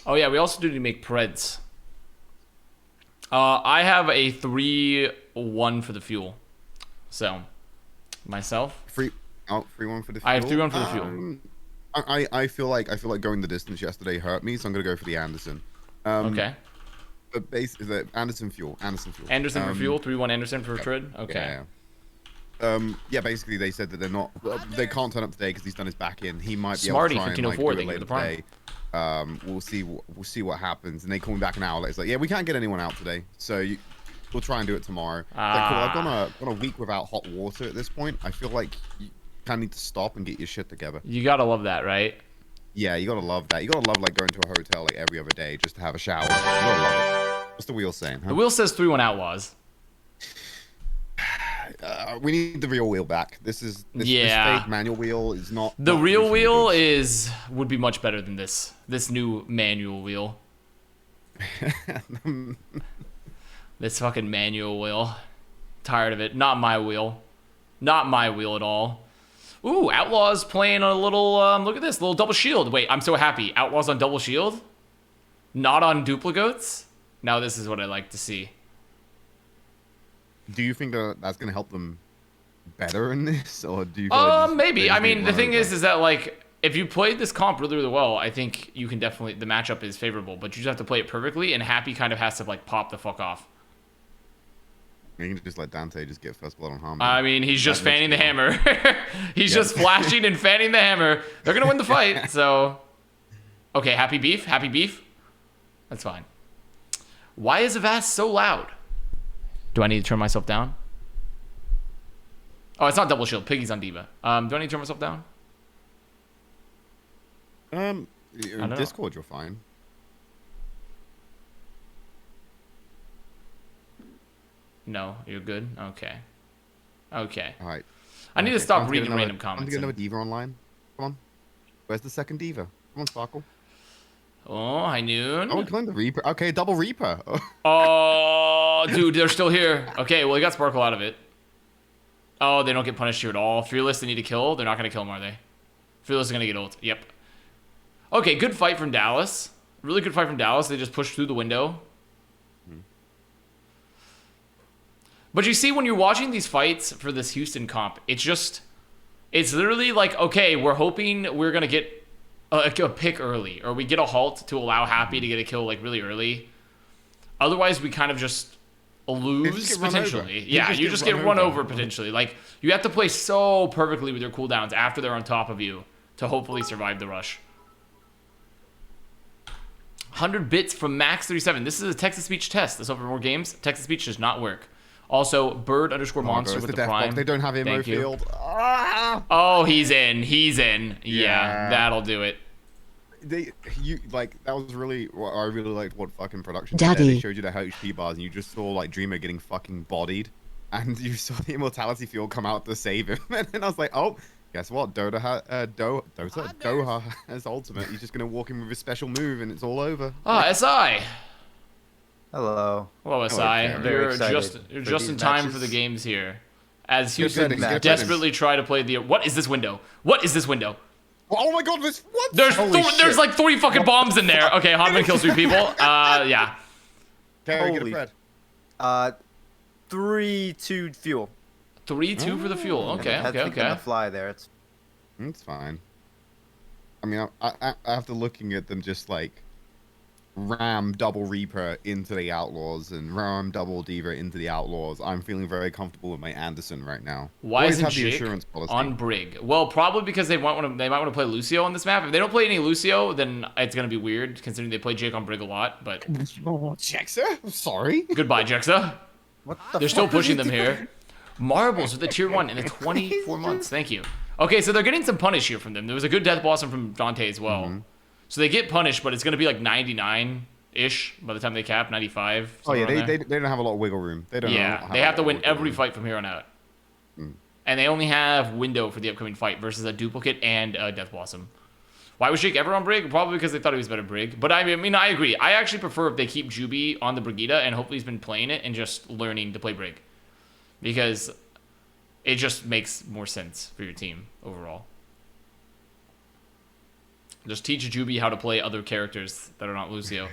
Oh yeah, we also do need to make Preds. I have a 3-1 for the fuel. So, myself, Free, free one for the I have fuel. 3-1 for the fuel. I feel like going the distance yesterday hurt me, so I'm gonna go for the Anderson. Um, Okay. but basically, the Anderson fuel. Anderson fuel. Anderson for fuel, 3-1 Anderson for Yep. Tridd. Okay. Yeah. Yeah. Basically, they said that they can't turn up today because he's done his back in. He might be able to Smarty, try and like 1504, do it thank you for later the prime. today. We'll see what happens. And they call me back an hour later. It's like, yeah, we can't get anyone out today, so we'll try and do it tomorrow. Like, cool. I've gone a week without hot water at this point. I feel like you kind of need to stop and get your shit together. You gotta love that, right? Yeah, you gotta love that. You gotta love like going to a hotel like every other day just to have a shower. You gotta love it. What's the wheel saying? The Huh? wheel says 3-1 Outlaws. We need the real wheel back. This Yeah. fake manual wheel is not. The not real producing wheel goods. would be much better than this new manual wheel. This fucking manual wheel. Tired of it. Not my wheel. Not my wheel at all. Ooh, Outlaws playing a little, look at this, little double shield. Wait, I'm so happy. Outlaws on double shield? Not on duplicates? Now this is what I like to see. Do you think that that's gonna help them better in this, or do you? Feel like they Maybe. just I need mean, to the run thing over? is that, like, if you played this comp really, really well, I think you can definitely, the matchup is favorable, but you just have to play it perfectly, and Happy kind of has to, like, pop the fuck off. You can just let Dante just get first blood on Harmon. I mean, he's just That makes fanning the me hammer. He's Yep. just flashing and fanning the hammer. They're gonna win the fight, so... Okay, happy beef? Happy beef? That's fine. Why is Avast so loud? Do I need to turn myself down? Oh, it's not double shield. Piggy's on Diva. Do I need to turn myself down? In know. Discord, you're fine. No, you're good? Okay. Okay. All right. I need to Okay, stop time get reading another- random time to comments. get another diva online. Come on. Where's the second diva? Come on, Sparkle. Oh, hi, Noon. Oh, we claimed the Reaper. Okay, double Reaper. Oh, dude, they're still here. Okay, well, he got Sparkle out of it. Oh, they don't get punished here at all. Fearless, they need to kill. They're not going to kill him, are they? Fearless is going to get ult. Yep. Okay, good fight from Dallas. Really good fight from Dallas. They just pushed through the window. But you see, when you're watching these fights for this Houston comp, it's literally like, okay, we're hoping we're going to get a pick early, or we get a halt to allow Happy to get a kill like really early. Otherwise, we kind of just lose get run potentially. over. Yeah, you just get run over potentially. Like, you have to play so perfectly with your cooldowns after they're on top of you to hopefully survive the rush. 100 bits from Max37. This is a text-to-speech test. This over more games. Text-to-speech does not work. Also, bird_monster It's with the the death prime. box. They don't have ammo Thank you. field. Ah! Oh, he's in. He's in. Yeah, Yeah. that'll do it. That was really what I really liked. What fucking production did Daddy. there. They showed you the HP bars, and you just saw like Dreamer getting fucking bodied, and you saw the immortality field come out to save him. And then I was like, oh, guess what? Doha has ultimate. He's just gonna walk in with his special move, and it's all over. Ah, SI. Hello. Hello, SI. Karen. Very You're excited you're for just these in time matches. for the games here. As Good Houston settings, good desperately try to play the... What is this window? What is this window? Oh my god, this what? There's Holy there's shit. like 3 fucking bombs in there. Okay, Hodman kills 3 people. Yeah. Carrie, get a Holy- Fred. 3-2 fuel. 3-2 for the fuel. Okay, I had to okay, think on okay. the fly there. It's It's fine. I mean, after looking at them just like ram double Reaper into the Outlaws and ram double Diva into the Outlaws, I'm feeling very comfortable with my Anderson right now. Why Always isn't have the Jake insurance policy. on Brig? Well, probably because they might want to play Lucio on this map. If they don't play any Lucio, then it's gonna be weird considering they play Jake on Brig a lot. But Jexa? I'm sorry. goodbye, Jexa. what the They're still fuck are pushing you them doing? here. Marbles with the tier 1 in the 24 months. Thank you. Okay, so they're getting some punish here from them. There was a good death blossom from Dante as well. Mm-hmm. So they get punished, but it's gonna be like 99-ish by the time they cap, 95. Oh yeah, somewhere around there. they don't have a lot of wiggle room. They don't. Yeah, they have to win every fight from here on out. And they only have window for the upcoming fight versus a duplicate and a Death Blossom. Why was Jake ever on Brig? Probably because they thought he was better Brig. But I mean, I agree. I actually prefer if they keep Juby on the Brigida and hopefully he's been playing it and just learning to play Brig. Because it just makes more sense for your team overall. Just teach Juby how to play other characters that are not Lucio.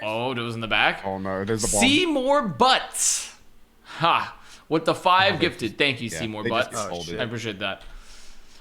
Oh, it was in the back. Oh no, there's a bomb. See more butts. Ha. With the 5 gifted. Thank you, yeah, Seymour they just Butts. hold it. I appreciate that.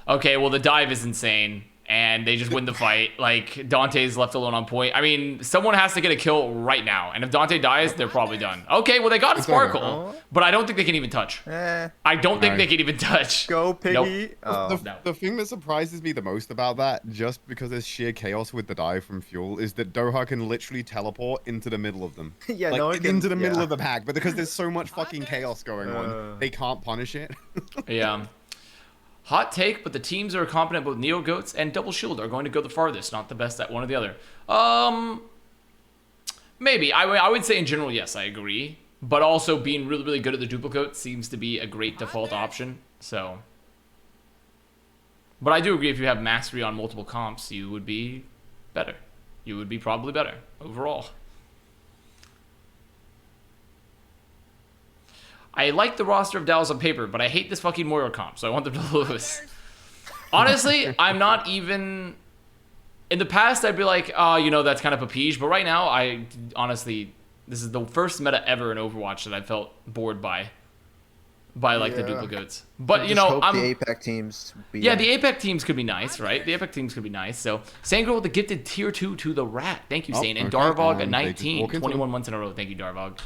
Okay, well, the dive is insane. And they just win the fight. Like, Dante's left alone on point. I mean, someone has to get a kill right now. And if Dante dies, they're probably done. Okay, well, they got a Sparkle. But I don't think they can even touch. I don't think they can even touch. Go, Piggy. Nope. Oh. The thing that surprises me the most about that, just because there's sheer chaos with the dive from Fuel, is that Doha can literally teleport into the middle of them. Yeah, like, no one can, into the middle yeah. of the pack, but because there's so much fucking chaos going on, they can't punish it. Yeah. Hot take, but the teams that are competent both Neo Goats and Double Shield are going to go the farthest, not the best at one or the other. Maybe. I would say in general, yes, I agree. But also being really, really good at the duplicate seems to be a great default option. So, but I do agree if you have mastery on multiple comps, you would be better. You would be probably better overall. I like the roster of Dallas on paper, but I hate this fucking Moira comp, so I want them to lose. Honestly, I'm not even... In the past, I'd be like, oh, you know, that's kind of a peach, but right now, I honestly... This is the first meta ever in Overwatch that I felt bored by like, the duplicates. But, you know, hope I'm... the APAC teams be Yeah, the APAC teams could be nice, right? The APAC teams could be nice. So, Sangirl with the gifted tier 2 to the Rat. Thank you, Sane. And okay. Darvog at They 19, just walk into 21 months in a row. Thank you, Darvog.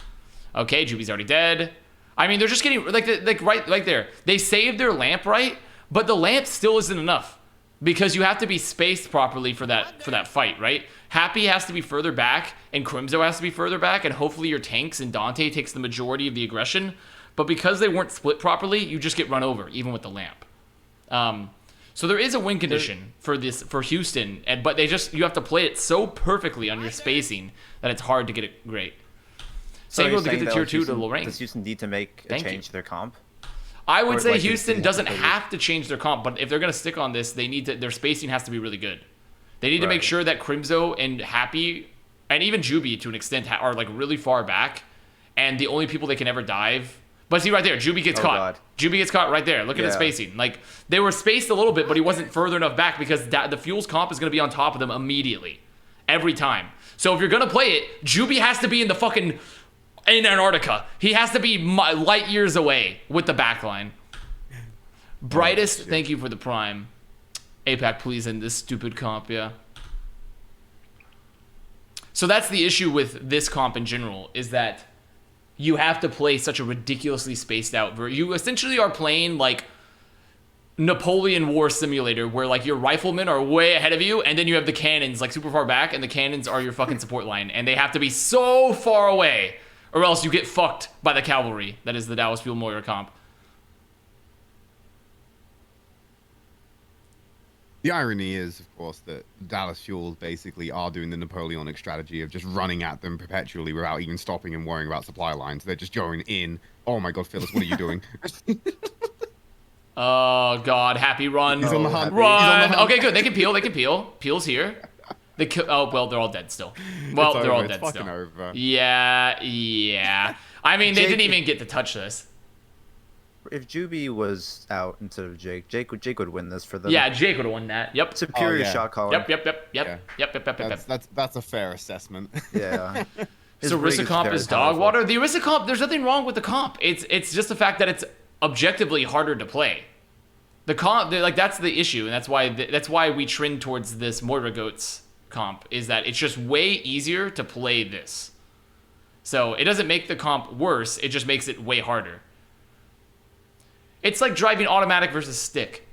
Okay, Juby's already dead. I mean, they're just getting, like right there. They saved their lamp, right? But the lamp still isn't enough. Because you have to be spaced properly for that fight, right? Happy has to be further back, and Crimzo has to be further back, and hopefully your tanks and Dante takes the majority of the aggression. But because they weren't split properly, you just get run over, even with the lamp. So there is a win condition for Houston, but you have to play it so perfectly on your spacing that it's hard to get it great. So Same you're goes to saying get the that tier like 2 to Houston- Lorraine. Does Houston need to make a Thank you. change to their comp? I would Or, say like, Houston they doesn't completely- have to change their comp, but if they're going to stick on this, their spacing has to be really good. They need to make Right. sure that Crimzo and Happy, and even Juby to an extent, are like really far back, and the only people they can ever dive. But see right there, Juby gets caught. God. Juby gets caught right there. Look at his Yeah. spacing. Like, they were spaced a little bit, but he wasn't further enough back because the Fuel's comp is going to be on top of them immediately. Every time. So if you're going to play it, Juby has to be in Antarctica. He has to be light years away with the backline. Brightest, thank you for the prime. APAC, please end this stupid comp, yeah. So that's the issue with this comp in general, is that you have to play such a ridiculously spaced out you essentially are playing like Napoleon War Simulator, where like your riflemen are way ahead of you, and then you have the cannons like super far back, and the cannons are your fucking support line, and they have to be so far away, or else you get fucked by the cavalry. That is the Dallas Fuel Moira comp. The irony is, of course, that Dallas Fuel basically are doing the Napoleonic strategy of just running at them perpetually without even stopping and worrying about supply lines. They're just going in. Oh my god, Phyllis, what are you doing? Oh god, Happy run. He's on the hunt. Run. He's on the hunt. Okay, good. They can peel. Peel's here. Oh, well, they're all dead still. Well, It's they're all over. dead It's still. fucking over. Yeah. I mean, they didn't even get to touch this. If Juby was out instead of Jake would win this for them. Yeah, Jake would have won that. Yep. Superior Oh, yeah. shot caller. Yep. That's a fair assessment. Yeah. His So rig Rissa comp very is dog powerful. water. The Rissa comp, there's nothing wrong with the comp. It's just the fact that it's objectively harder to play. The comp, like that's the issue, and that's why we trend towards this Moira Goats comp, is that it's just way easier to play this. So it doesn't make the comp worse, it just makes it way harder. It's like driving automatic versus stick.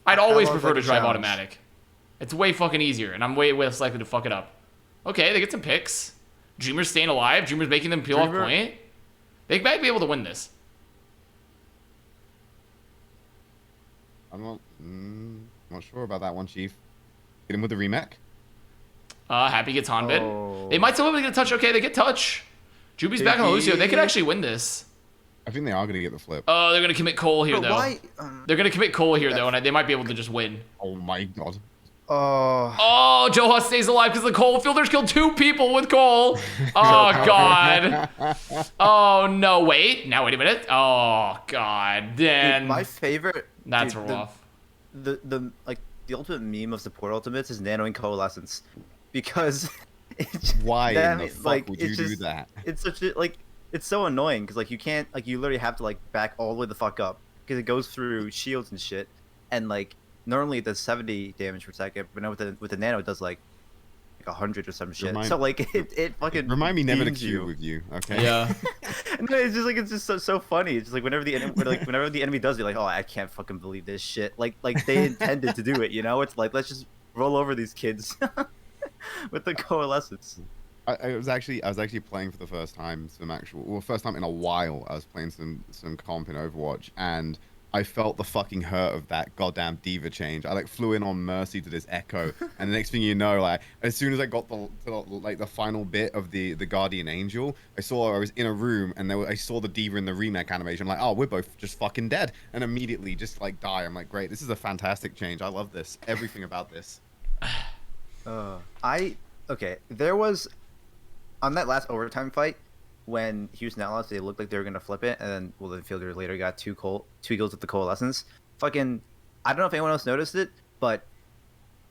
I'd always love, prefer like, to a drive challenge. automatic. It's way fucking easier, and I'm way less likely to fuck it up. Okay, they get some picks. Dreamer's staying alive. Dreamer's making them peel off Dreamer- point. They might be able to win this. I'm not sure about that one, Chief. Get him with the remake. Happy gets Hanbid. Oh. They might still be able to get a touch. Okay, they get touch. Juby's back on Lucio. They could actually win this. I think they are going to get the flip. Oh, they're going to commit Cole here, But though. why? They're going to commit Cole here, though, and they might be able to just win. Oh my god. Oh. Oh, Joha stays alive because the coal fielders killed 2 people with coal. Oh, God. Oh, no. Wait. Now, wait a minute. Oh, God. Then. Dude, my favorite. That's Dude, rough. the like the ultimate meme of support ultimates is nanoing coalescence, because Why in the mean, fuck would you do that? It's such a like it's so annoying because like you can't like you literally have to like back all the way the fuck up because it goes through shields and shit, and like normally it does 70 damage per second, but now with the nano it does like 100 or some shit. So like it fucking Remind me never to beams queue with you, okay? Yeah. No, it's just so funny. It's just like whenever the enemy does it, like, oh, I can't fucking believe this shit. Like they intended to do it, you know? It's like let's just roll over these kids with the coalescence. I was actually playing for the first time first time in a while. I was playing some comp in Overwatch, and I felt the fucking hurt of that goddamn diva change. I like flew in on Mercy to this Echo, and the next thing you know, like as soon as I got the final bit of the Guardian Angel, I was in a room, and I saw the diva in the remake animation. I'm like, oh, we're both just fucking dead, and immediately just like die. I'm like, great, this is a fantastic change. I love this. Everything about this. There was on that last overtime fight when Houston Outlaws, they looked like they were gonna flip it, and then the fielder later got two kills with the coalescence. Fucking, I don't know if anyone else noticed it, but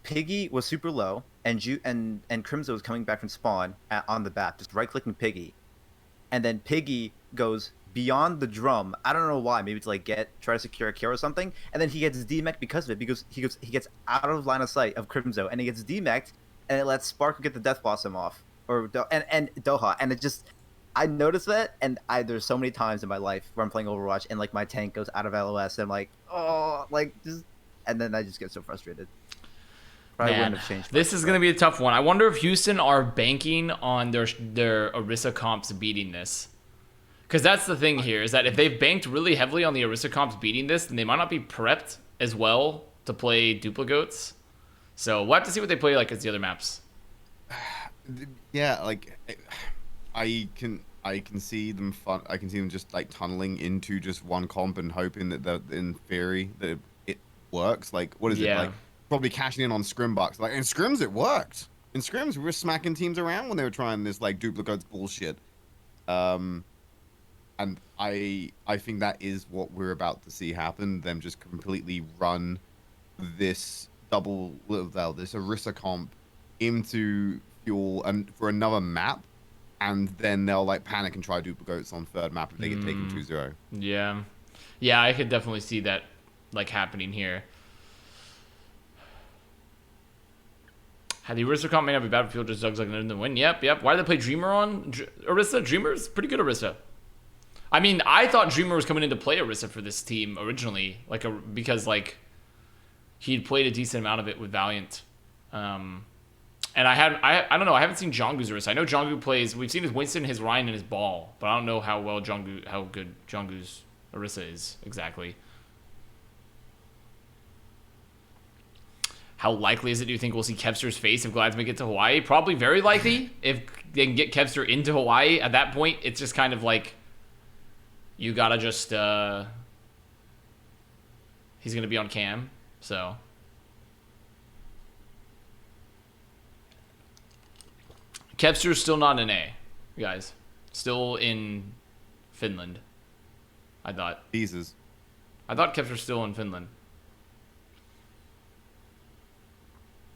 Piggy was super low, and Crimzo was coming back from spawn on the bat, just right clicking Piggy, and then Piggy goes beyond the drum. I don't know why, maybe to like try to secure a kill or something, and then he gets DMEC'd because of it, because he gets out of line of sight of Crimzo, and he gets DMEC'd, and it lets Sparkle get the Death Blossom off, and Doha, and it just. I noticed that, and there's so many times in my life where I'm playing Overwatch and like my tank goes out of LOS, and I'm like, oh, like just, and then I just get so frustrated. Probably wouldn't have changed. This is gonna be a tough one. I wonder if Houston are banking on their Orisa comps beating this, because that's the thing here is that if they've banked really heavily on the Orisa comps beating this, then they might not be prepped as well to play duplicates. So we'll have to see what they play like as the other maps. Yeah, like. I can see them I can see them just like tunneling into just one comp and hoping that in theory that it works. Like what is it like? Probably cashing in on scrim bucks. Like in scrims it worked. In scrims we were smacking teams around when they were trying this like duplicates bullshit. And I think that is what we're about to see happen. Them just completely run this this Orisa comp into fuel and for another map. And then they'll like panic and try duplicates on third map if they get taken 2-0. Yeah, I could definitely see that like happening here. Had the Orisa comp may not be Battlefield, just Doug's like in the win. Yep. Why did they play Dreamer on Orisa? Dreamer's pretty good Orisa. I mean, I thought Dreamer was coming in to play Orisa for this team originally, because like he'd played a decent amount of it with Valiant. And I don't know. I haven't seen Jonggu's Orisa. I know Jonggu plays. We've seen his Winston, his Ryan, and his Ball, but I don't know how good Jonggu's Orisa is exactly. How likely is it? Do you think we'll see Kevster's face if Glads make it to Hawaii? Probably very likely. If they can get Kevster into Hawaii, at that point, it's just kind of like you gotta just. He's gonna be on cam, so. Kevster's still not in A, guys. Still in Finland. I thought. Jesus. I thought Kevster's still in Finland.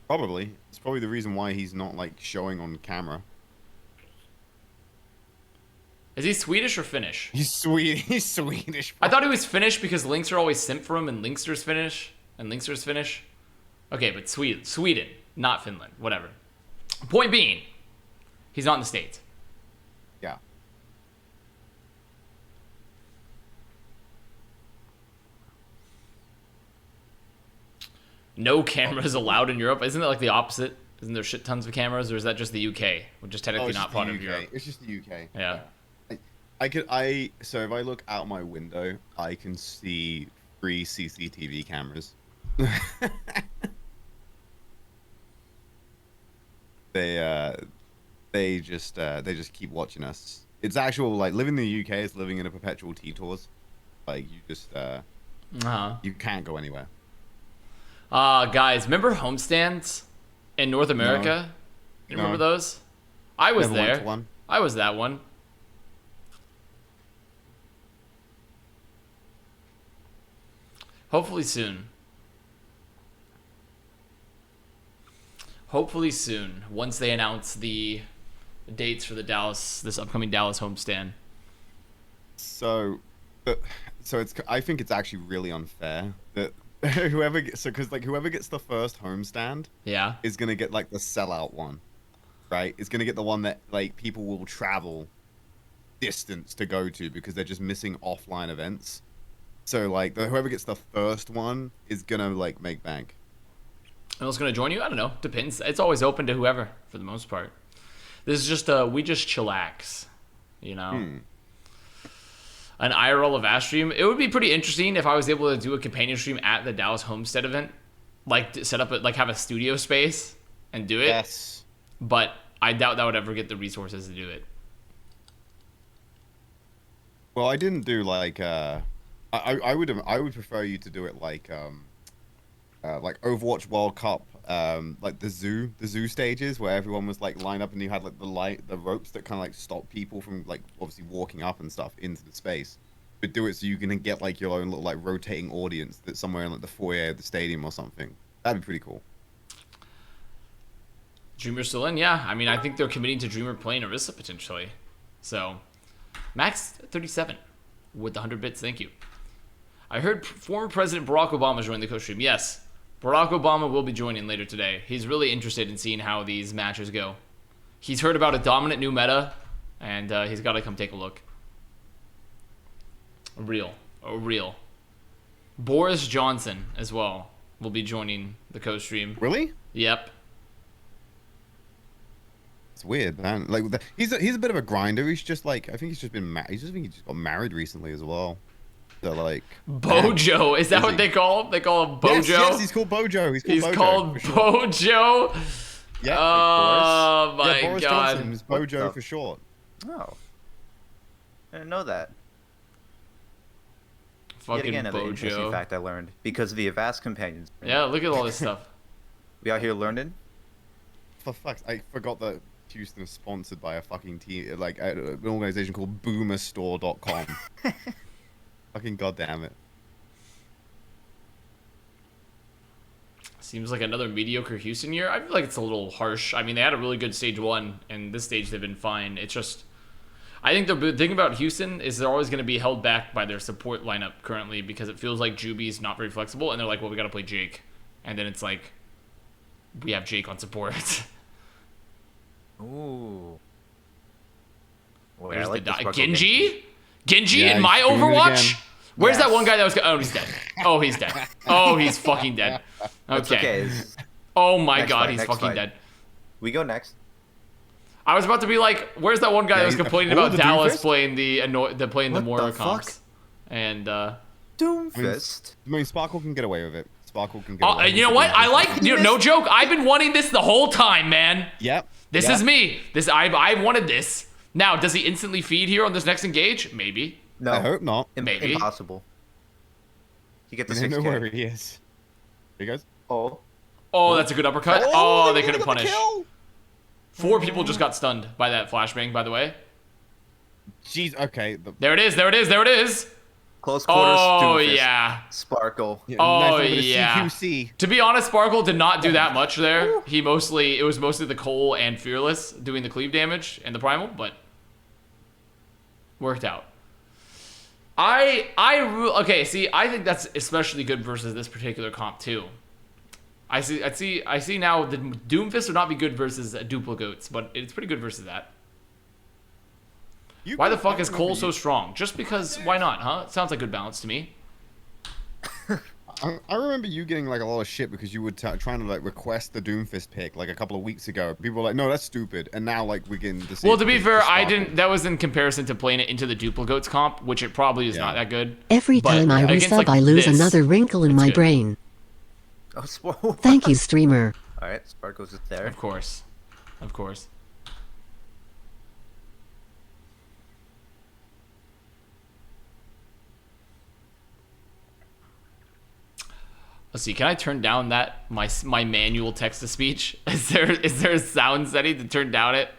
Probably. It's probably the reason why he's not like showing on camera. Is he Swedish or Finnish? He's Swedish. I thought he was Finnish because Links are always simp for him, and Linkster's Finnish, and Linkster's Finnish. Okay, but Sweden, not Finland. Whatever. Point being. He's not in the States. Yeah. No cameras allowed in Europe. Isn't it like the opposite? Isn't there shit tons of cameras, or is that just the UK, which is technically not part of Europe? It's just the UK. Yeah. So if I look out my window, I can see 3 CCTV cameras. They just keep watching us. It's actual like living in the UK is living in a perpetual T-tours. Like you just you can't go anywhere. Guys, remember homestands in North America? You No. remember those? I was Never went there. to one. I was that one. Hopefully soon. Hopefully soon. Once they announce the dates for this upcoming Dallas homestand. So, it's. I think it's actually really unfair that whoever gets whoever gets the first homestand Yeah. is gonna get like the sellout one, right? It's gonna get the one that like people will travel distance to go to because they're just missing offline events. So like whoever gets the first one is gonna like make bank. And who's gonna join you? I don't know. Depends. It's always open to whoever for the most part. This is just we just chillax, you know. An IRL Avast stream. It would be pretty interesting if I was able to do a companion stream at the Dallas Homestead event, like set up like have a studio space and do it. Yes. But I doubt that would ever get the resources to do it. Well, I didn't do like I would prefer you to do it like Overwatch World Cup, like the zoo stages where everyone was like lined up and you had like the ropes that kind of like stop people from like obviously walking up and stuff into the space. But do it so you can get like your own little like rotating audience that's somewhere in like the foyer of the stadium or something. That'd be pretty cool. Dreamer's still in, yeah. I mean, I think they're committing to Dreamer playing Orisa potentially. So, Max 37 with the 100 bits. Thank you. I heard former President Barack Obama joined the co-stream. Yes, Barack Obama will be joining later today. He's really interested in seeing how these matches go. He's heard about a dominant new meta, and he's got to come take a look. Real. Boris Johnson as well will be joining the co-stream. Really? Yep. It's weird, man. Like he's a bit of a grinder. He's just like I think he's just been he just got married recently as well. So like Bojo, is that what they call him? They call him Bojo? Yes, he's called Bojo. He's called Bojo? Yeah. Oh Boris. my Yeah, Boris god. Johnson is Bojo for short. Oh. I didn't know that. Fucking Yet again, another interesting Bojo. fact I learned because of the Avast companions. Yeah, look at all this stuff. We out here learning. For fuck's I forgot that Houston is sponsored by a fucking team, like an organization called boomerstore.com. Fucking goddamn it. Seems like another mediocre Houston year. I feel like it's a little harsh. I mean, they had a really good stage one, and this stage they've been fine. It's just, I think the thing about Houston is they're always going to be held back by their support lineup currently because it feels like Juby's not very flexible, and they're like, well, we got to play Jake. And then it's like, we have Jake on support. Ooh. Well, There's I like the the sparkle Genji? Genji Yeah, in my he's doing it Overwatch? again. Where's that Yes. one guy that was... Oh, he's dead. Oh, he's dead. Oh, he's fucking dead. That's Okay. okay. It's- Oh my Next god, fight, he's next fucking fight. dead. We go next. I was about to be like, where's that one guy Yeah, that was he's- complaining oh, about the Dallas Doomfist? playing the What Moira the comps? fuck? And Doomfist. I mean, Sparkle can get away with it. Sparkle can get away with you know it. what? I like no joke. I've been wanting this the whole time, man. Yep. This yep. is me. I wanted this. Now, does he instantly feed here on this next engage? Maybe. No. I hope not. Maybe. Impossible. You get the I don't know 6K. where he is. There he goes. Oh. Oh, that's a good uppercut. Oh, they couldn't got the punish. kill! 4 people just got stunned by that flashbang, by the way. Jeez, okay. There it is. There it is. There it is. Close quarters. Oh, Doomfist. yeah. Sparkle. Oh, nice little bit of yeah. CQC. To be honest, Sparkle did not do that much there. It was mostly the Cole and Fearless doing the cleave damage and the primal, but worked out. Okay, see, I think that's especially good versus this particular comp too. I see now the Doomfist would not be good versus Duplicates, but it's pretty good versus that. Why the fuck is Cole so strong? Just because, why not, huh? It sounds like good balance to me. I remember you getting like a lot of shit because you were trying to like request the Doomfist pick like a couple of weeks ago. People were like, "No, that's stupid," and now like we're getting to see. Well, to be fair, I didn't. That was in comparison to playing it into the Duplicates comp, which it probably is not that good. Every But time I against, resub, like, I lose this, another wrinkle in it's my good. brain. Oh, Sparkle. Thank you, streamer. All right, Sparkle's just there. Of course, of course. Let's see. Can I turn down that my manual text to speech? Is there a sound setting to turn down it?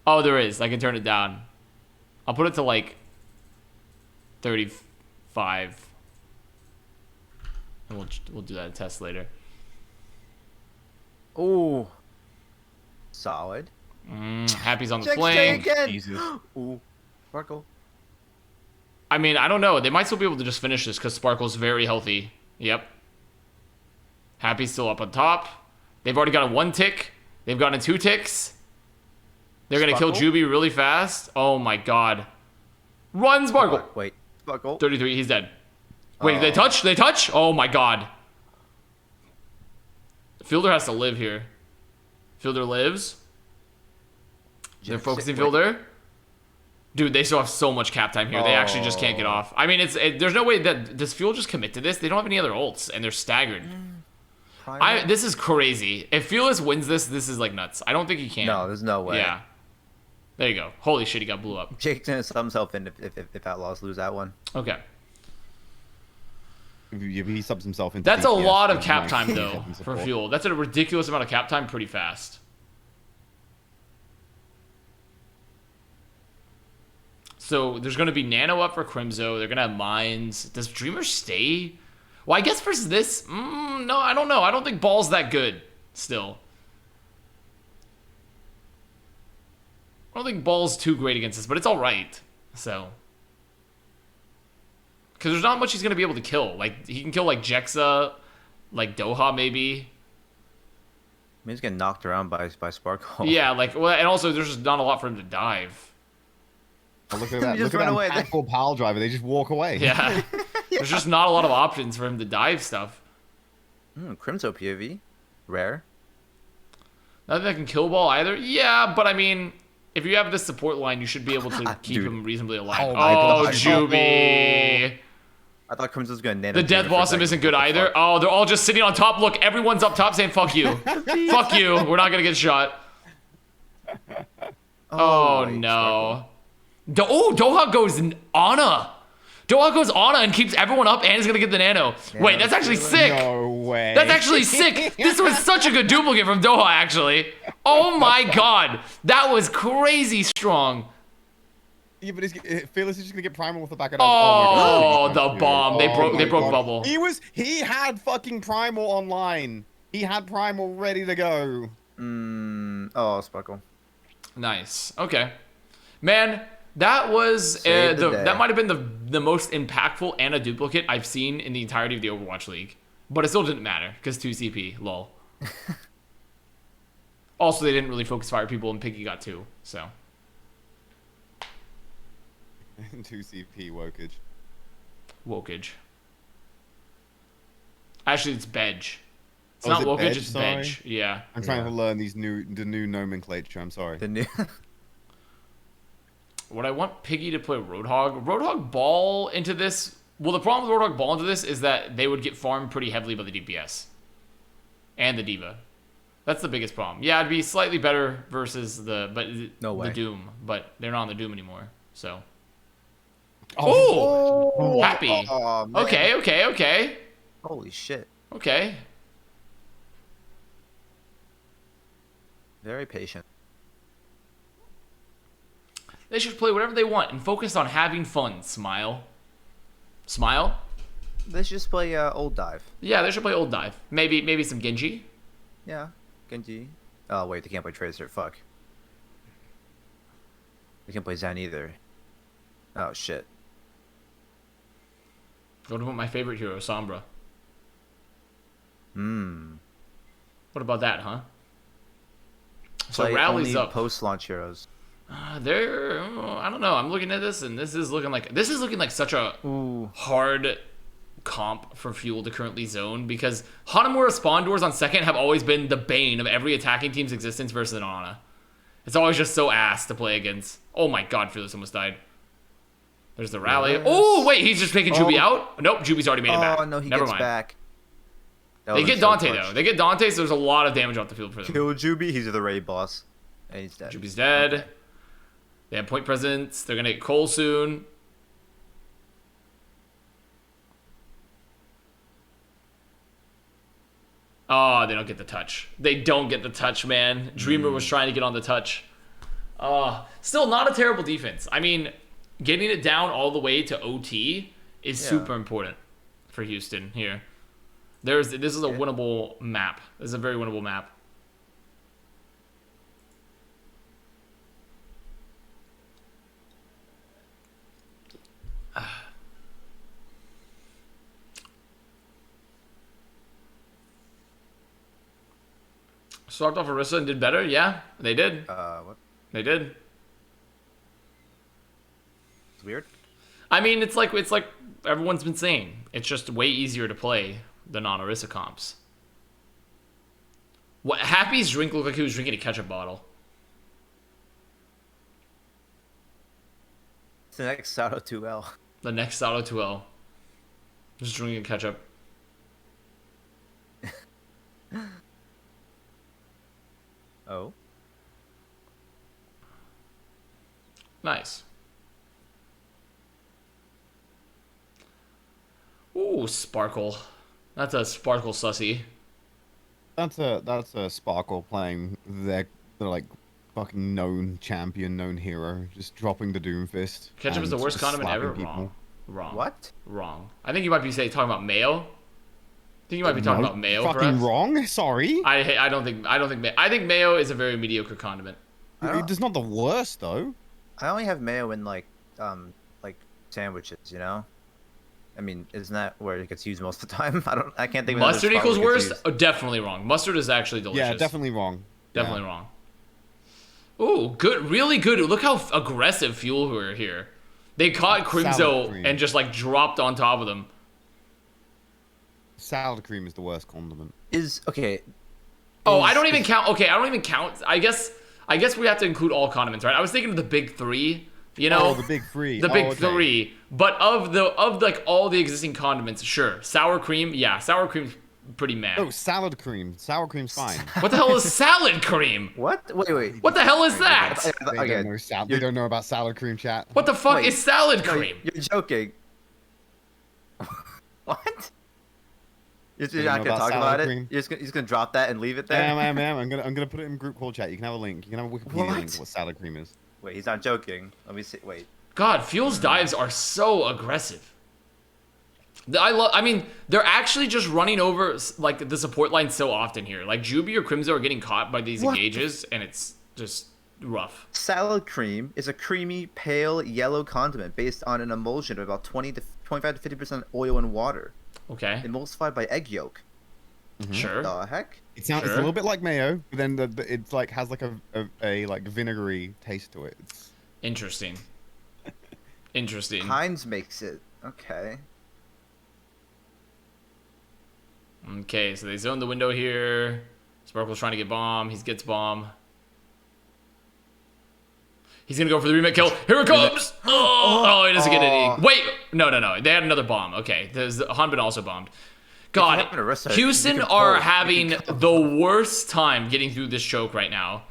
Oh, there is. I can turn it down. I'll put it to like 35. And we'll do that test later. Ooh. Solid. Happy's on the Check flank. again. Jesus. Ooh. Sparkle. I mean, I don't know. They might still be able to just finish this because Sparkle's very healthy. Yep. Happy's still up on top. They've already got a 1 tick. They've gotten 2 ticks. They're going to kill Sparkle? Juby really fast. Oh my god. Run, Sparkle. Wait. Sparkle. 33, he's dead. Wait, they touch? They touch? Oh my god. Fielder has to live here. Fielder lives. They're focusing Fielder. Dude, they still have so much cap time here. They actually just can't get off. I mean, there's no way that... Does Fuel just commit to this? They don't have any other ults, and they're staggered. This is crazy. If Fearless wins this is like nuts. I don't think he can. No, there's no way. Yeah. There you go. Holy shit, he got blew up. Jake's gonna sub himself in if Outlaws lose that one. Okay. If he subs himself into That's a DPS, lot of then cap like, time, though, fucking for support. Fuel. That's a ridiculous amount of cap time pretty fast. So there's going to be Nano up for Crimzo. They're going to have Mines. Does Dreamer stay? Well, I guess versus this, no, I don't know. I don't think Ball's that good still. I don't think Ball's too great against this, but it's all right. So, because there's not much he's going to be able to kill. Like, he can kill, like, Jexa, like, Doha, maybe. I mean, he's getting knocked around by Sparkle. Yeah, like, well, and also there's just not a lot for him to dive. Oh, look at that. Just Look at run that away. impactful pile driver. They just walk away. Yeah. There's just not a lot of options for him to dive stuff. Crimso POV. Rare. Not that I can kill Ball either. Yeah, but I mean, if you have this support line, you should be able to keep Dude. him reasonably alive. Oh my God. Juby. I thought Crimson was gonna nano. The Death Blossom isn't good either. Oh, they're all just sitting on top. Look, everyone's up top saying, fuck you. Fuck you. We're not going to get shot. Oh, no. Doha goes Ana. Doha goes Ana and keeps everyone up and is going to get the nano. Wait, that's actually sick. No way. That's actually sick. This was such a good duplicate from Doha, actually. Oh my god. That was crazy strong. Yeah, but Fearless is just gonna get primal with the back of Oh, my God. the bomb. They my broke God. bubble. He had fucking primal online. He had primal ready to go. Oh, Sparkle. Nice. Okay. Man, that was Saved the day. that might have been the most impactful and a duplicate I've seen in the entirety of the Overwatch League. But it still didn't matter because 2 CP, lol. Also, they didn't really focus fire people and Piggy got 2, so 2 CP wokage. Wokage. Actually, it's Bedge. It's Oh, not is it Wokage, Bedge? it's Sorry. Bedge. Yeah. I'm trying to learn the new nomenclature. I'm sorry. The new. Would I want Piggy to play Roadhog? Roadhog Ball into this? Well, the problem with Roadhog Ball into this is that they would get farmed pretty heavily by the DPS. And the D.Va. That's the biggest problem. Yeah, it'd be slightly better versus the Doom. But they're not on the Doom anymore, so. Oh! Happy. Oh, man. Okay. Holy shit. Okay. Very patient. They should play whatever they want and focus on having fun. Smile. Smile? Let's just play Old Dive. Yeah, they should play Old Dive. Maybe some Genji. Yeah. Genji. Oh, wait, they can't play Tracer. Fuck. They can't play Zen either. Oh, shit. What about my favorite hero, Sombra? What about that, huh? So Play Rally's only up. post-launch heroes. I don't know. I'm looking at this, and this is looking like such a hard comp for Fuel to currently zone because Hanamura spawn doors on second have always been the bane of every attacking team's existence versus an Ana. It's always just so ass to play against. Oh my god, Fearless almost died. There's the Rally. Yes. Oh wait, he's just taking Juby out. Nope, Juby's already made it back. Oh no, he Never gets mind. back. That They would've get been so Dante clutch. though. They get Dante, so there's a lot of damage off the field for them. Kill Juby. He's the raid boss, and he's dead. Juby's dead. They have point presence. They're gonna get Cole soon. Oh, they don't get the touch. They don't get the touch, man. Dreamer was trying to get on the touch. Still not a terrible defense. I mean, getting it down all the way to OT is super important for Houston here. This is a winnable map. This is a very winnable map. Started off Orisa and did better. Yeah, they did. What? They did. It's weird. I mean, it's like everyone's been saying. It's just way easier to play than on Orisa comps. What Happy's drink looked like he was drinking a ketchup bottle. It's the next Sato 2L. The next Sato 2L. Just drinking ketchup. Oh. Nice. Ooh, Sparkle. That's a Sparkle sussy. That's a Sparkle playing their like fucking known champion, known hero, just dropping the Doomfist. Ketchup is the worst condiment ever. People. Wrong. What? Wrong. I think you might be talking about mayo. I think you might be talking about mayo. Fucking perhaps. wrong. Sorry. I don't think I think mayo is a very mediocre condiment. It's not the worst though. I only have mayo in like sandwiches, you know. I mean, isn't that where it gets used most of the time? I can't think of another Mustard spot equals where it gets worst? used. Oh, definitely wrong. Mustard is actually delicious. Yeah, definitely wrong. Definitely wrong. Ooh, good, really good. Look how aggressive Fuel were here. They caught Crimzo and just like dropped on top of them. Salad cream is the worst condiment. Oh, I don't even count. Okay, I don't even count. I guess we have to include all condiments, right? I was thinking of the big three. You know, oh, the big three. The big three. But of like all the existing condiments, sure. Sour cream, yeah, sour cream's pretty mad. Oh, salad cream. Sour cream's fine. What the hell is salad cream? What? Wait. What the hell is that? They don't know about salad cream, chat. What the fuck is salad cream? You're joking. What? You're not gonna talk about it? You're just gonna drop that and leave it there? I'm gonna put it in group call chat. You can have a link. You can have a Wikipedia link to what salad cream is. Wait, he's not joking. Let me see. Wait. God, Fuel's dives are so aggressive. I mean, they're actually just running over like the support line so often here. Like Juby or Crimzo are getting caught by these engages, and it's just rough. Salad cream is a creamy, pale yellow condiment based on an emulsion of about 25 to 50% oil and water. Okay. Emulsified by egg yolk. Mm-hmm. Sure. The heck? It's a little bit like mayo, but then it's like has like a like vinegary taste to it. It's interesting. Interesting. Heinz makes it. Okay. Okay, so they zone the window here. Sparkle's trying to get bomb. He gets bomb. He's gonna go for the remake kill. Here it comes! Oh, he doesn't get any. Wait! No. They had another bomb. Okay, Hanbin also bombed. God, Houston are having the worst time getting through this choke right now.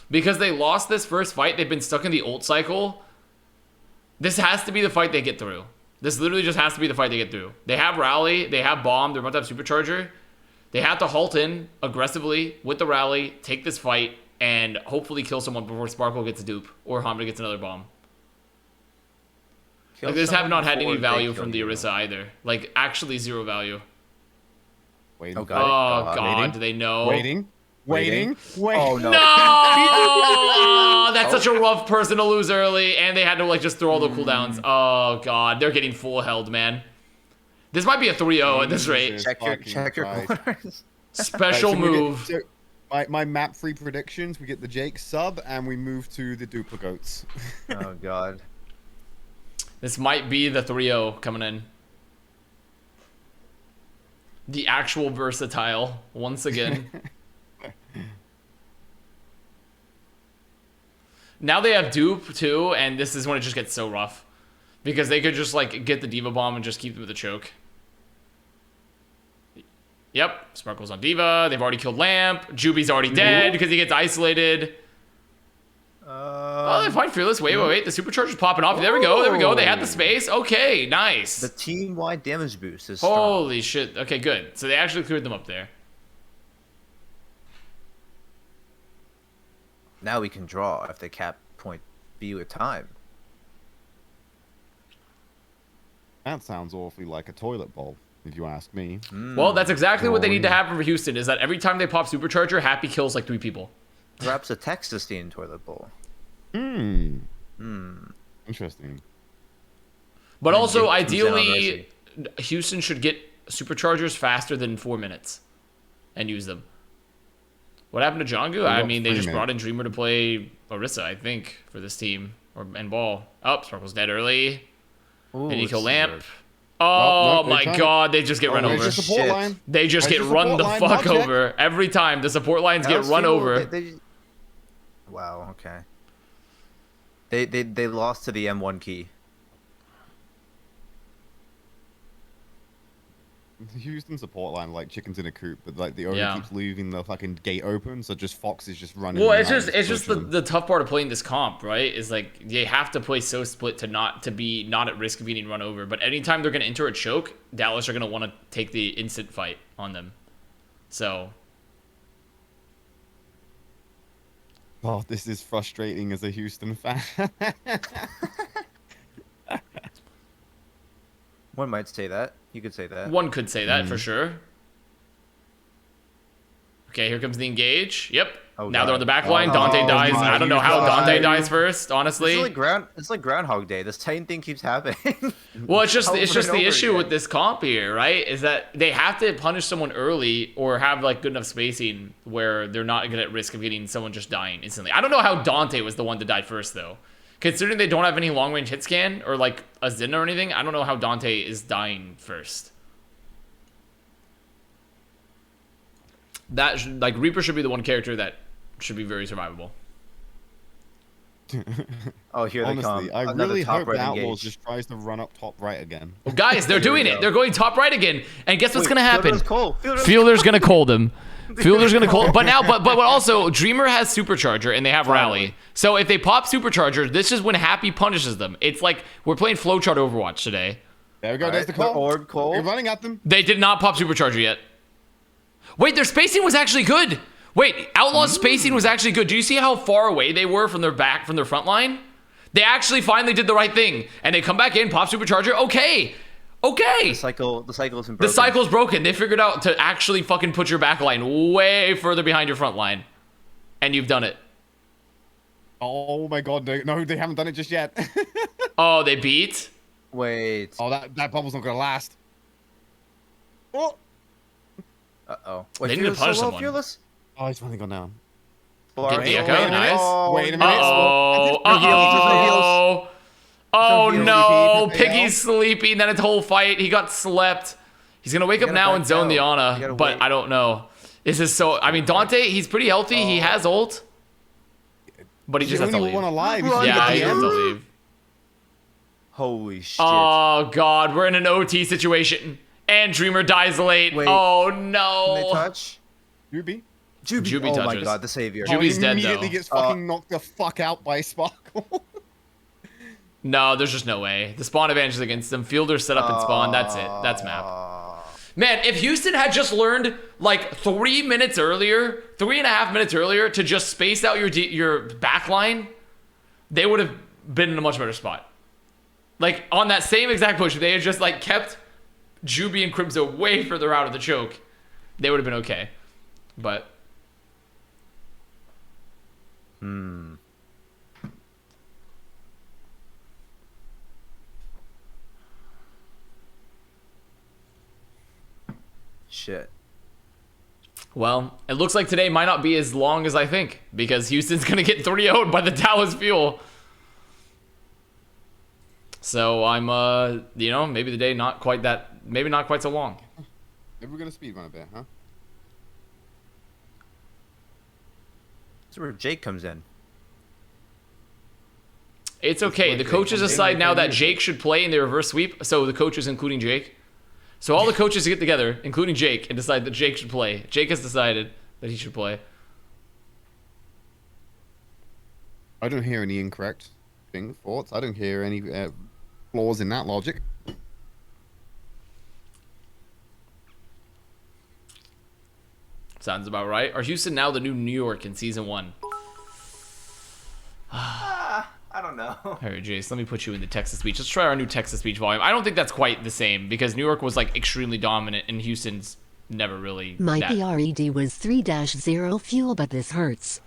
Because they lost this first fight. They've been stuck in the ult cycle. This has to be the fight they get through. This literally just has to be the fight they get through. They have Rally. They have Bomb. They're about to have Supercharger. They have to halt in aggressively with the Rally, take this fight, and hopefully kill someone before Sparkle gets a dupe or Hamza gets another bomb. Like, this have not had any value from the Orisa either. Like, actually zero value. Waiting. Oh, God. Do they know? Waiting. Oh, no. No! That's such a rough person to lose early, and they had to, like, just throw all the cooldowns. Oh, God. They're getting full held, man. This might be a 3-0 at this rate. Check your corners. Special move. My map 3 predictions, we get the Jake sub, and we move to the duplicates. Oh, God. This might be the 3-0 coming in. The actual versatile, once again. Now they have dupe, too, and this is when it just gets so rough. Because they could just, like, get the D.Va bomb and just keep them with the choke. Yep, Sparkle's on D.Va. They've already killed Lamp. Juby's already dead because he gets isolated. Oh, they fight Fearless. Wait. The supercharger's popping off. There we go. They had the space. Okay, nice. The team-wide damage boost is strong. Holy shit. Okay, good. So they actually cleared them up there. Now we can draw if the cap point be with time. That sounds awfully like a toilet bowl, if you ask me. Well, that's exactly what they need to Drawing. happen for Houston, is that every time they pop Supercharger, Happy kills like 3 people. Perhaps a Texas themed toilet bowl. Interesting. But also, Jake comes in on ideally, Houston should get Superchargers faster than 4 minutes and use them. What happened to Jongu? I got mean, they 3 just minutes. brought in Dreamer to play Orisa, I think, for this team. And Ball. Oh, Sparkle's dead early. Ooh, Did he kill this is Lamp? weird. Oh no, my they're god, they just get run Where's over. your support Shit. line? They just Where's get your run the support line? fuck Not check? over. Every time, the support lines get Dallas run Fuel, over. Wow, okay. They lost to the M1 key. The Houston support line like chickens in a coop, but like the owner Yeah. keeps leaving the fucking gate open, so just Fox is just running. Well, around it's just pushing. the tough part of playing this comp, right? Is like they have to play so split to be not at risk of getting run over. But anytime they're gonna enter a choke, Dallas are gonna want to take the instant fight on them. So Oh, this is frustrating as a Houston fan. One might say that. You could say that. one could say that for sure. Okay, here comes the engage. Yep. Oh, now God. they're on the back line. Oh, Dante dies. my I don't know how Dante God. dies first, honestly. It's like Groundhog Day. This Titan thing keeps happening. Well, it's just Over the and over issue again. with this comp here, right? Is that they have to punish someone early or have like good enough spacing where they're not gonna at risk of getting someone just dying instantly. I don't know how Dante was the one to die first though. Considering they don't have any long range hit scan or like a Zen or anything, I don't know how Dante is dying first. Like Reaper should be the one character that should be very survivable. Oh, here they come. Honestly, I Another really top hope right the Outlaws engage. just tries to run up top right again. Well, guys, they're doing we it. go. They're going top right again. And guess what's Wait, gonna happen? Fielder's cold. Fielder's gonna cold him. Fielder's gonna cold. But now, but also, Dreamer has Supercharger and they have Rally. So if they pop Supercharger, this is when Happy punishes them. It's like we're playing Flowchart Overwatch today. There we go. All There's right, the call. orb cold. You're running at them. They did not pop Supercharger yet. Wait, their spacing was actually good. Wait, Outlaw's spacing was actually good. Do you see how far away they were from their front line? They actually finally did the right thing, and they come back in, pop Supercharger. Okay. The cycle's been broken. The cycle's broken. They figured out to actually fucking put your back line way further behind your front line. And you've done it. Oh my god, no, they haven't done it just yet. Oh, they beat? Wait. Oh, that bubble's not gonna last. Oh, Uh-oh. They Wait, need to Fearless punish so low, someone. Fearless? oh, he's finally gone down. Get the Alright. echo, nice. Wait a minute. Uh-oh. No heals, Uh-oh. Oh, heals. no. Sleepy. Piggy's sleeping. Then a whole fight. He got slept. He's going to wake up gotta now back and zone the out. You Ana, gotta but wait. I don't know. This is so... I mean, Dante, he's pretty healthy. He has ult. But he He's just the has to only leave. one alive. Run, Yeah, the he has to DM. leave. Holy shit. Oh, God. We're in an OT situation. And Dreamer dies late. Wait. Oh, Can they no. touch? Ruby. Juby Oh my touches. god, the savior. Ju- Juby's he dead, immediately though. gets fucking knocked the fuck out by Sparkle. No, there's just no way. The spawn advantage is against them. Fielder's set up and spawn. That's it. That's map. Man, if Houston had just learned like 3 minutes earlier, 3.5 minutes earlier to just space out your back line, they would have been in a much better spot. Like on that same exact push, if they had just like kept Juby and Crimzo way further out of the choke, they would have been okay. But Shit. well, it looks like today might not be as long as I think because Houston's gonna get 3-0'd by the Dallas Fuel. So I'm maybe the day maybe not quite so long. Maybe we're gonna speedrun a bit, huh? That's where Jake comes in. It's okay. like The they coaches come in decide like now they that need Jake should play in the reverse sweep. So the coaches, including Jake. So all the coaches get together, including Jake, and decide that Jake should play. Jake has decided that he should play. I don't hear any incorrect thoughts. I don't hear any flaws in that logic. Sounds about right. Are Houston now the new New York in season 1? All right, Jace, let me put you in the text-to-speech. Let's try our new text-to-speech volume. I don't think that's quite the same because New York was like extremely dominant and Houston's never really. My PRED was 3-0 fuel, but this hurts.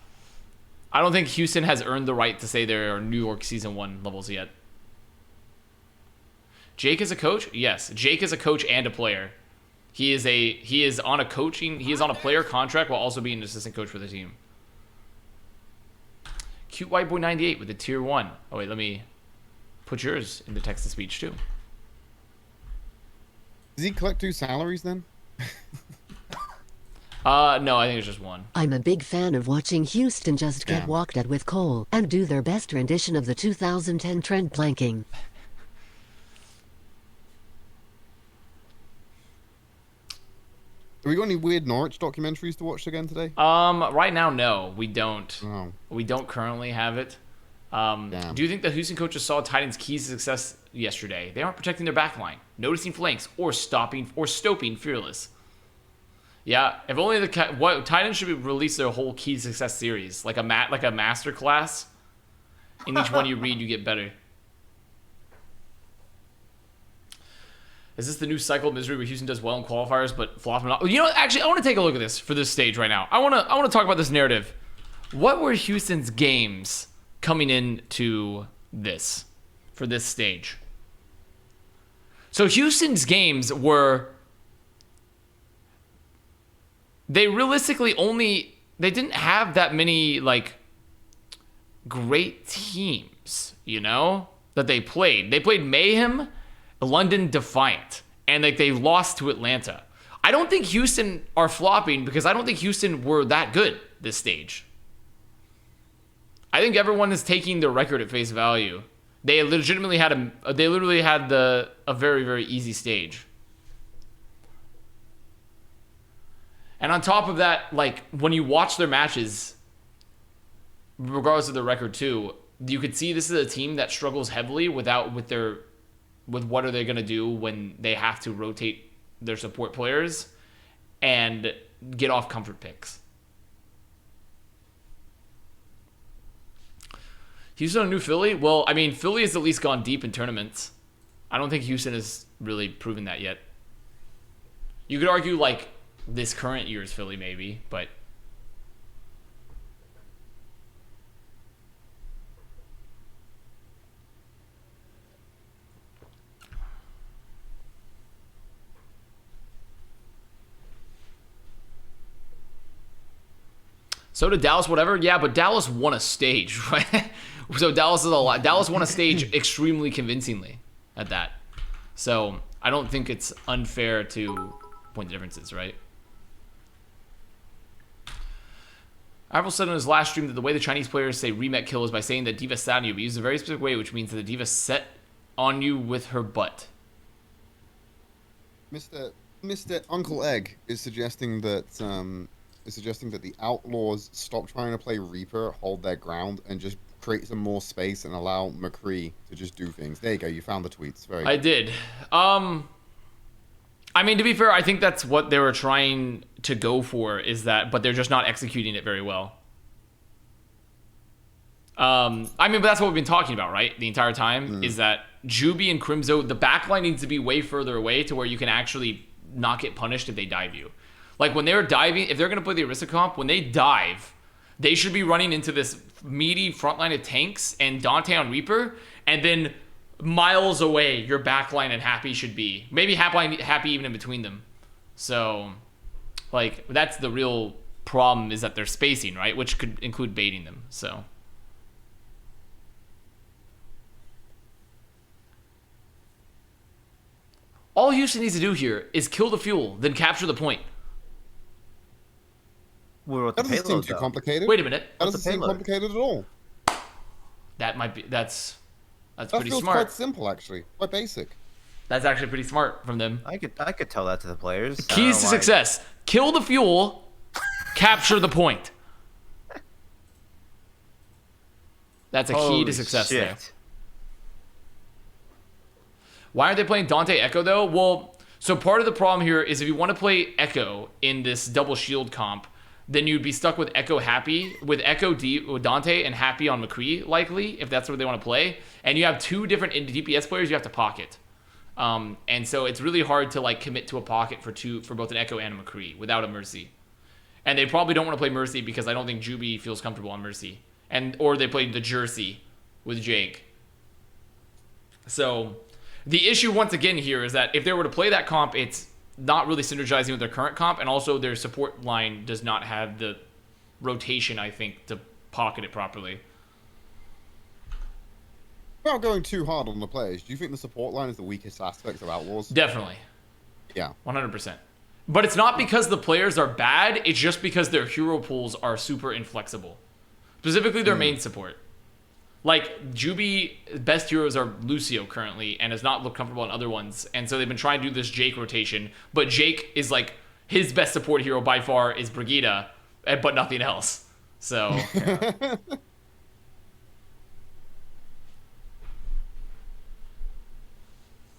I don't think Houston has earned the right to say they're New York Season 1 levels yet. Jake is a coach? Yes. Jake is a coach and a player. He is on a player contract while also being an assistant coach for the team. Cute White Boy 98 with a tier 1. Oh wait, let me put yours in the text to speech too. Does he collect 2 salaries then? No, I think it's just 1. I'm a big fan of watching Houston just get walked at with Cole and do their best rendition of the 2010 trend planking. Have we got any weird Norwich documentaries to watch again today? Right now, no, we don't. Oh. We don't currently have it. Do you think the Houston coaches saw Titans' keys to success yesterday? They aren't protecting their back line, noticing flanks, or stopping Fearless. Yeah, if only the Titans should release their whole key to success series, like a master class. In each one you read, you get better. Is this the new cycle of misery where Houston does well in qualifiers but flops? You know, actually, I want to take a look at this for this stage right now. I want to talk about this narrative. What were Houston's games coming into this for this stage? So Houston's games were, they realistically they didn't have that many like great teams, you know, that they played. They played Mayhem, London Defiant, and like they lost to Atlanta. I don't think Houston are flopping because I don't think Houston were that good this stage. I think everyone is taking their record at face value. They legitimately had a very, very easy stage. And on top of that, like when you watch their matches, regardless of their record too, you could see this is a team that struggles heavily with what are they going to do when they have to rotate their support players and get off comfort picks. Houston on New Philly? Well, I mean, Philly has at least gone deep in tournaments. I don't think Houston has really proven that yet. You could argue, like, this current year's Philly maybe, but... So did Dallas, whatever. Yeah, but Dallas won a stage, right? So Dallas is a lot. Dallas won a stage extremely convincingly at that. So I don't think it's unfair to point the differences, right? Ivel said in his last stream that the way the Chinese players say remet kill is by saying that Diva sat on you, but used a very specific way, which means that the Diva set on you with her butt. Mr. Uncle Egg is suggesting that the Outlaws stop trying to play Reaper, hold their ground, and just create some more space and allow McCree to just do things. There you go. You found the tweets. Very good. I did. I mean, to be fair, I think that's what they were trying to go for, but they're just not executing it very well. I mean, but that's what we've been talking about, right? The entire time, is that Juby and Crimzo, the backline needs to be way further away to where you can actually not get punished if they dive you. Like, when they're diving, if they're going to play the Aristocomp, when they dive, they should be running into this meaty front line of tanks and Dante on Reaper, and then miles away, your backline and Happy should be. Maybe Happy even in between them. So, like, that's the real problem, is that they're spacing, right? Which could include baiting them, so... All Houston needs to do here is kill the fuel, then capture the point. That doesn't seem too complicated. Wait a minute. That doesn't seem complicated at all. That might be. That's pretty feels smart. Quite simple, actually. Quite basic. That's actually pretty smart from them. I could tell that to the players. Keys to success: kill the fuel, capture the point. That's a key to success there. Why aren't they playing Dante Echo though? Well, so part of the problem here is if you want to play Echo in this double shield comp, then you'd be stuck with Echo Happy, with Dante and Happy on McCree, likely, if that's what they want to play. And you have two different DPS players you have to pocket. And so it's really hard to like commit to a pocket for both an Echo and a McCree without a Mercy. And they probably don't want to play Mercy because I don't think Juby feels comfortable on Mercy. Or they played the Jersey with Jake. So the issue once again here is that if they were to play that comp, it's not really synergizing with their current comp, and also their support line does not have the rotation, I think, to pocket it properly. Without going too hard on the players, do you think the support line is the weakest aspect of Outlaws? Definitely. Yeah. 100%. But it's not because the players are bad, it's just because their hero pools are super inflexible. Specifically their main support. Like, Juby, best heroes are Lucio currently, and has not looked comfortable on other ones. And so they've been trying to do this Jake rotation. But Jake is like, his best support hero by far is Brigitte, but nothing else. So, yeah.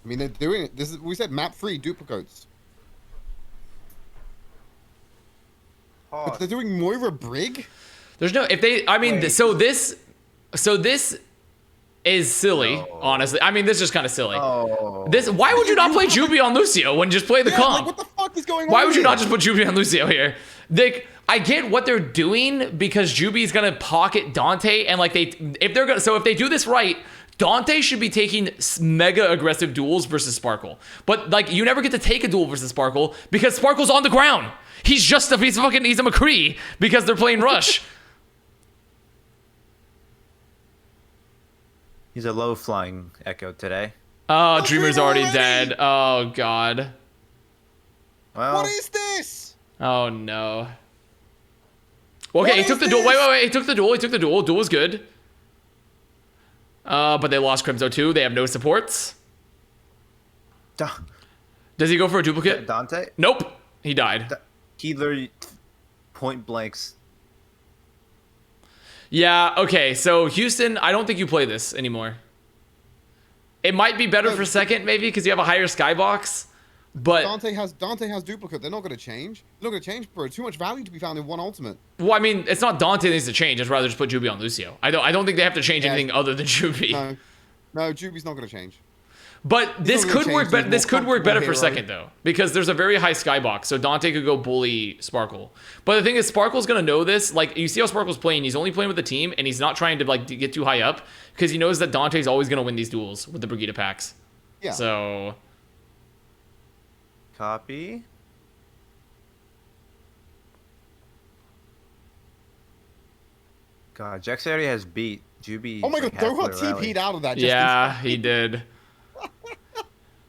I mean, they're doing it. We said map 3 duplicates. But they're doing Moira Brig? There's no, if they, I mean, so this is silly, honestly. I mean, this is just kind of silly. Why would you not play Juby on Lucio when you just play the comp? Like, what the fuck is going on? Why would you not just put Juby on Lucio here? I get what they're doing because Juby's gonna pocket Dante, and like if they do this right, Dante should be taking mega aggressive duels versus Sparkle. But like you never get to take a duel versus Sparkle because Sparkle's on the ground. He's a McCree because they're playing Rush. He's a low-flying Echo today. Oh, Dreamer's already dead. Oh, God. Well, what is this? Oh, no. Okay, he took the duel. Wait. He took the duel. Duel was good. But they lost Crimzo too. They have no supports. Does he go for a duplicate? Dante? Nope. He died. He literally point blanks. Yeah, okay, so Houston, I don't think you play this anymore. It might be better for second, maybe, because you have a higher skybox, but... Dante has duplicate. They're not going to change. They're not going to change, bro. Too much value to be found in one ultimate. Well, I mean, it's not Dante that needs to change. I'd rather just put Juby on Lucio. I don't think they have to change anything other than Juby. No, Juby's not going to change. But this could work better. This could work better for second though, because there's a very high skybox, so Dante could go bully Sparkle. But the thing is, Sparkle's gonna know this. Like you see how Sparkle's playing. He's only playing with the team, and he's not trying to like get too high up because he knows that Dante's always gonna win these duels with the Brigitte packs. Yeah. So. Copy. God, Jax already has beat Juby. Oh my God, Doha TP'd out of that. Yeah, he did.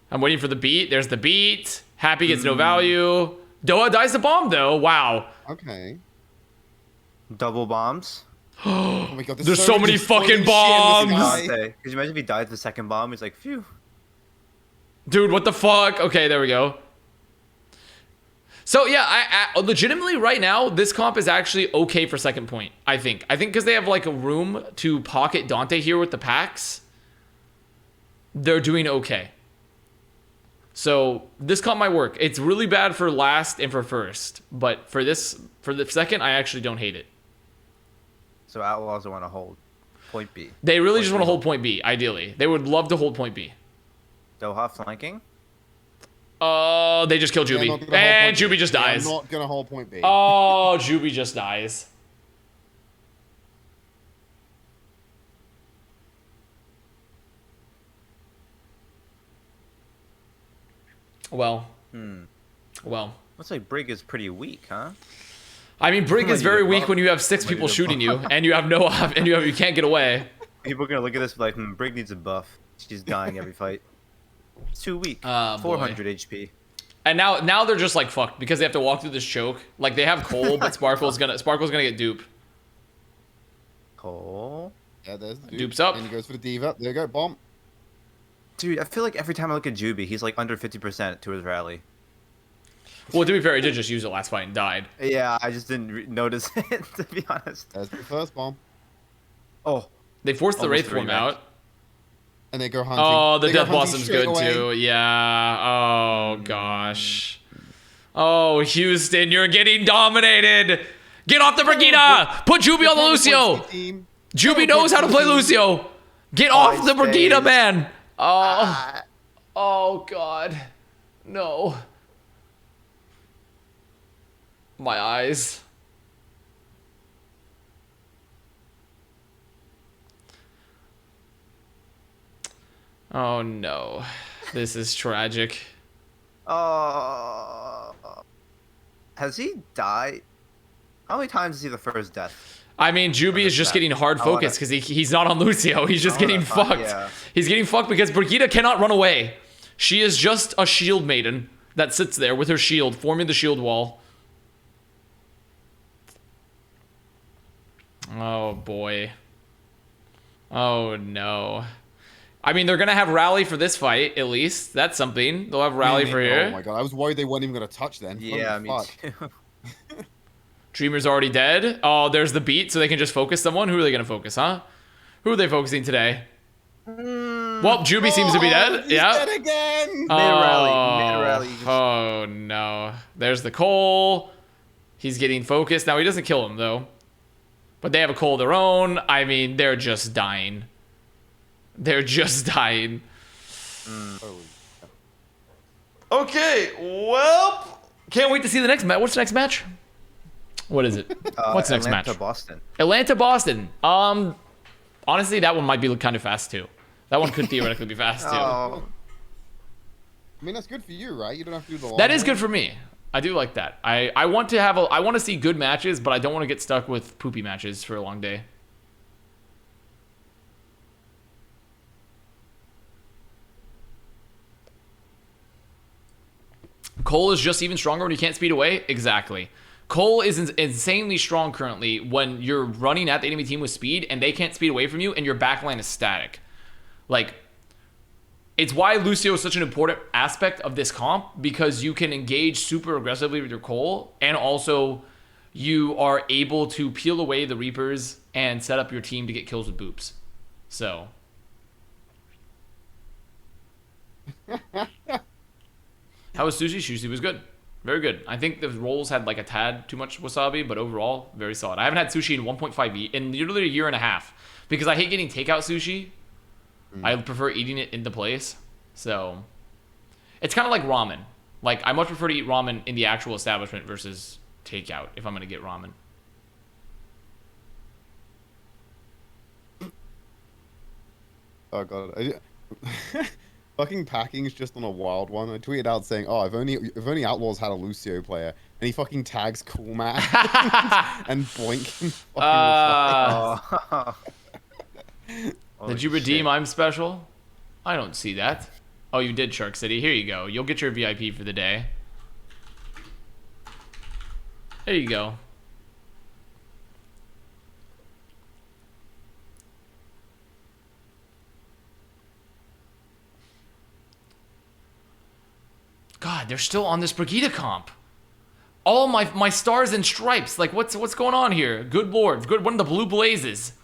I'm waiting for the beat. There's the beat. Happy gets no value. Doha dies the bomb, though. Wow. Okay. Double bombs. Oh my God, there's so many fucking bombs. Could you imagine if he died the second bomb? He's like, phew. Dude, what the fuck? Okay, there we go. So, yeah, I legitimately right now, this comp is actually okay for second point, I think. I think because they have, like, a room to pocket Dante here with the packs, they're doing okay. So, this comp might work. It's really bad for last and for first. But for the second, I actually don't hate it. So, Outlaws want to hold point B. They really just want to hold point B, ideally. They would love to hold point B. Doha flanking? Oh, they just killed Juby. And Juby just dies. I'm not going to hold point B. Oh, Juby just dies. Well. Well. Looks like Brig is pretty weak, huh? I mean, Brig is very weak when you have 6 people shooting you and you have no and you can't get away. People are gonna look at this like, Brig needs a buff. She's dying every fight. It's too weak. 400 HP. And now they're just like fucked because they have to walk through this choke. Like they have Cole, but Sparkle's gonna get dupe. Cole. Yeah, there's the dupe. Dupe's up. And he goes for the diva. There you go, bomb. Dude, I feel like every time I look at Juby, he's like under 50% to his rally. Well, to be fair, he did just use it last fight and died. Yeah, I just didn't notice it, to be honest. There's the first bomb. Oh. They forced the Wraith form out. And they go hunting. Oh, the Death Blossom's good too. Yeah. Oh, gosh. Oh, Houston, you're getting dominated. Get off the Brigida! Put Juby on the Lucio! Juby knows how to play Lucio! Get off the Brigida, man! Oh. Oh, God. No. My eyes. Oh, no. This is tragic. Has he died? How many times is he the first death? I mean, Juby is just getting hard focused because he's not on Lucio. He's just getting fucked. Yeah. He's getting fucked because Brigida cannot run away. She is just a shield maiden that sits there with her shield, forming the shield wall. Oh, boy. Oh, no. I mean, they're going to have Rally for this fight, at least. That's something. They'll have Rally for here. Oh, my God. I was worried they weren't even going to touch then. Yeah, me too. Dreamer's already dead. Oh, there's the beat, so they can just focus someone. Who are they going to focus, huh? Who are they focusing today? Well, Juby seems to be dead. He's yeah. dead again. Mid-rally. Oh, no. There's the Cole. He's getting focused. Now, he doesn't kill him, though. But they have a Cole of their own. I mean, they're just dying. They're just dying. Okay, well, can't wait to see the next match. What's the next match? What is it? What's the next match? Atlanta-Boston. Atlanta-Boston. Honestly, that one might be kind of fast, too. That one could theoretically be fast, too. I mean, that's good for you, right? You don't have to do the long That is good for me. I do like that. I want to see good matches, but I don't want to get stuck with poopy matches for a long day. Cole is just even stronger when you can't speed away? Exactly. Cole is insanely strong currently when you're running at the enemy team with speed and they can't speed away from you and your backline is static. Like, it's why Lucio is such an important aspect of this comp, because you can engage super aggressively with your Cole, and also you are able to peel away the Reapers and set up your team to get kills with boops. So. How was Sushi? Sushi was good. Very good. I think the rolls had like a tad too much wasabi, but overall, very solid. I haven't had sushi in 1.5 in literally a year and a half because I hate getting takeout sushi. I prefer eating it in the place. So it's kind of like ramen. Like, I much prefer to eat ramen in the actual establishment versus takeout if I'm going to get ramen. Oh, God. Fucking Packing's just on a wild one. I tweeted out saying, "Oh, if only Outlaws had a Lucio player," and he fucking tags Cool Man and Boink. Did you redeem I'm special? I don't see that. Oh, you did, Shark City. Here you go. You'll get your VIP for the day. There you go. God, they're still on this Brigida comp. All my stars and stripes. Like, what's going on here? Good lord. Good. One of the blue blazes.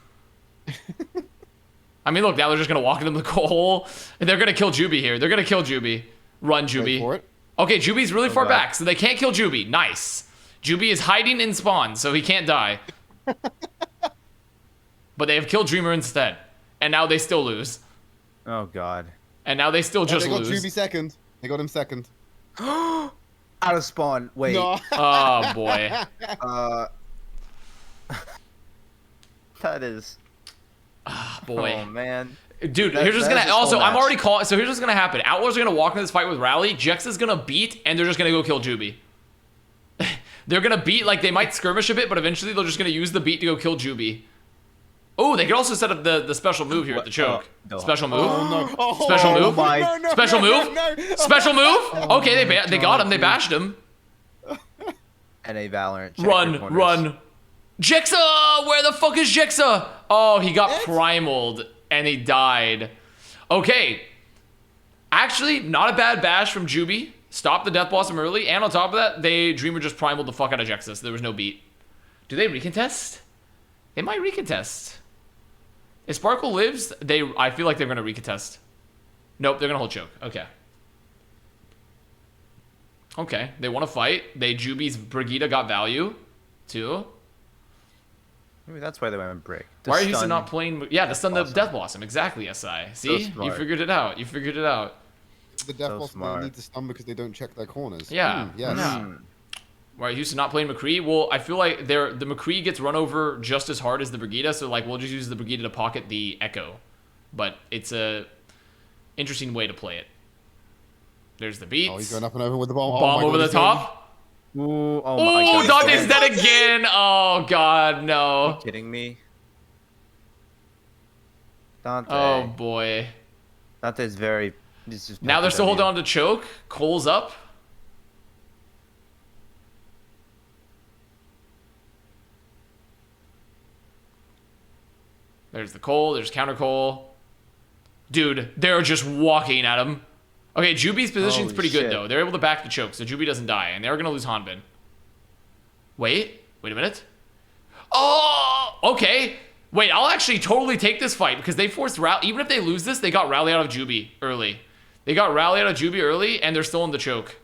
I mean, look, now they're just going to walk into the hole. And they're going to kill Juby here. They're going to kill Juby. Run, Juby. Okay, Juby's really far back, so they can't kill Juby. Nice. Juby is hiding in spawn, so he can't die. But they have killed Dreamer instead. And now they still lose. Oh, God. And now they still just lose. They got Juby second. They got him second. Out of spawn. Wait. No. Oh, boy. That is... Boy. Oh, man. Dude, here's just gonna... Also, I'm already calling... So here's what's gonna happen. Outlaws are gonna walk into this fight with Rally. Jex is gonna beat, and they're just gonna go kill Juby. They're gonna beat, like, they might skirmish a bit, but eventually they're just gonna use the beat to go kill Juby. Oh, they could also set up the special move here at the choke. Special move. Special move. Special move. Special move. Okay, they got him. They bashed him. And a Valorant. Run. Jixa! Where the fuck is Jixa? Oh, he got primaled and he died. Okay. Actually, not a bad bash from Juby. Stopped the Death Blossom early, and on top of that, Dreamer just primaled the fuck out of Jixa, so there was no beat. Do they recontest? They might recontest. If Sparkle lives, I feel like they're going to recontest. Nope, they're going to hold choke. Okay. Okay, they want to fight. Juby's Brigida got value, too. Maybe that's why they went with Brig. To Why are Houston stun- not playing? Yeah, to stun the Awesome. Death Blossom. Exactly, SI. See? You smart. figured it out. You figured it out. The Death So Blossom smart. don't need to stun because they don't check their corners. Yeah. Yes. Yeah. Why are Houston not playing McCree? Well, I feel like the McCree gets run over just as hard as the Brigida, so like we'll just use the Brigida to pocket the Echo. But it's a interesting way to play it. There's the beats. Oh, he's going up and over with the bomb. Bomb oh over the he's going- top. Ooh, oh my Oh, god. Dante's dead again. Oh god, Are you no. kidding me? Dante. Oh boy. Dante's very. He's just Now they're still W. holding on to choke. Cole's up. There's the Cole. There's counter Cole. Dude, they're just walking at him. Okay, Juby's position's Holy pretty good, shit. though. They're able to back the choke, so Juby doesn't die, and they're going to lose Hanbin. Wait a minute. Oh, okay. Wait, I'll actually totally take this fight, because they forced Rally. Even if they lose this, they got Rally out of Juby early. They got Rally out of Juby early, and they're still in the choke.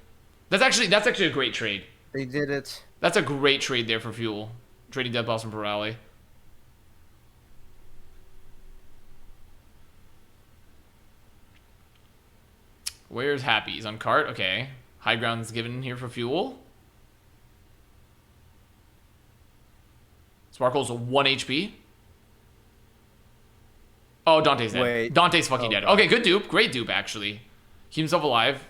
That's actually a great trade. They did it. That's a great trade there for Fuel. Trading Death Blossom for Rally. Where's Happy? He's on cart. Okay. High ground's given here for Fuel. Sparkle's 1 HP. Oh, Dante's dead. Wait. Dante's fucking Oh, dead. God. Okay, good dupe. Great dupe, actually. Keep himself alive.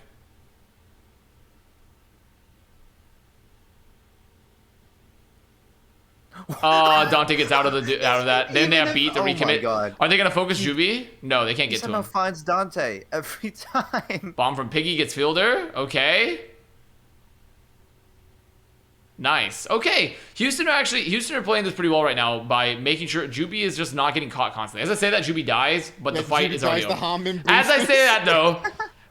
Dante gets out of that. Then they have beat to Oh my recommit. God. Are they gonna focus Juby? No, they can't He get to somehow him. finds Dante every time. Bomb from Piggy gets Fielder. Okay. Nice. Okay. Houston are playing this pretty well right now by making sure Juby is just not getting caught constantly. As I say that, Juby dies, but the fight is already over. As I say that,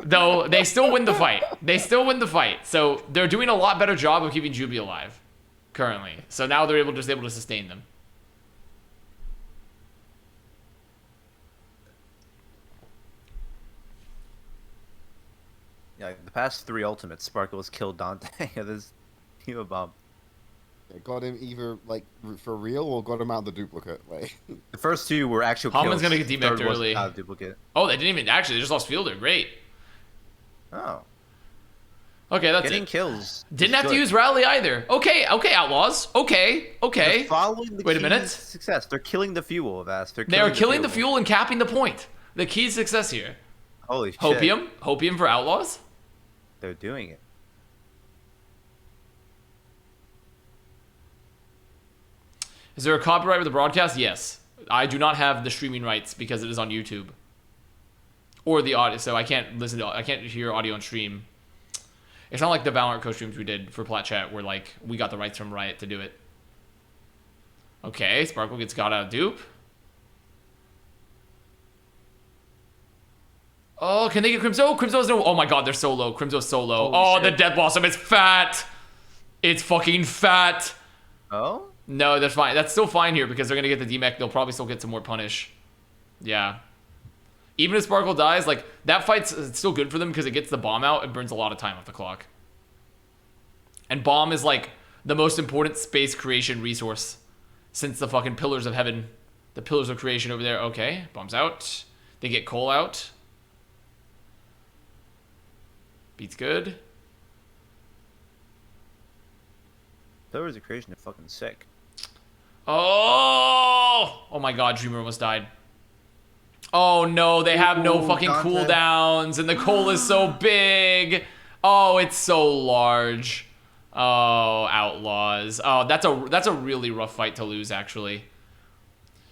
though, they still win the fight. They still win the fight. So they're doing a lot better job of keeping Juby alive currently. So now they're able to sustain them. Yeah, the past 3 ultimates, Sparkle has killed Dante with his Hero Bomb. Got him either like for real or got him out the duplicate. Like The first 2 were actual Haman's kills. gonna get demeched Third was early. out of duplicate. Oh, they didn't even actually. They just lost Fielder. Great. Oh, Okay, that's getting it. kills. Didn't is have to good. use Rally either. Okay, Outlaws. Okay. They're following the Wait a key minute. to success. They're killing the fuel, Avast. They are killing the fuel and capping the point. The key to success here. Holy shit. Hopium for Outlaws. They're doing it. Is there a copyright with the broadcast? Yes. I do not have the streaming rights because it is on YouTube. Or the audio, so I can't hear audio on stream. It's not like the Valorant co-streams we did for Plat Chat where like we got the rights from Riot to do it. Okay, Sparkle gets got out of dupe. Oh, can they get Crimzo? Crimzo's no. Oh my god, they're so low. Crimzo's so low. Holy The shit. Death Blossom is fat. It's fucking fat. Oh? No, that's fine. That's still fine here because they're gonna get the DMAC. They'll probably still get some more punish. Yeah. Even if Sparkle dies, like that fight's still good for them because it gets the bomb out and burns a lot of time off the clock. And bomb is like the most important space creation resource since the fucking pillars of heaven, the pillars of creation over there. Okay, bomb's out. They get Cole out. Beats good. Pillars of Creation are fucking sick. Oh my god, Dreamer almost died. Oh no, they have no Ooh, fucking Dante. cooldowns, and the Cole is so big. Oh, it's so large. Oh, Outlaws. Oh, that's a really rough fight to lose, actually.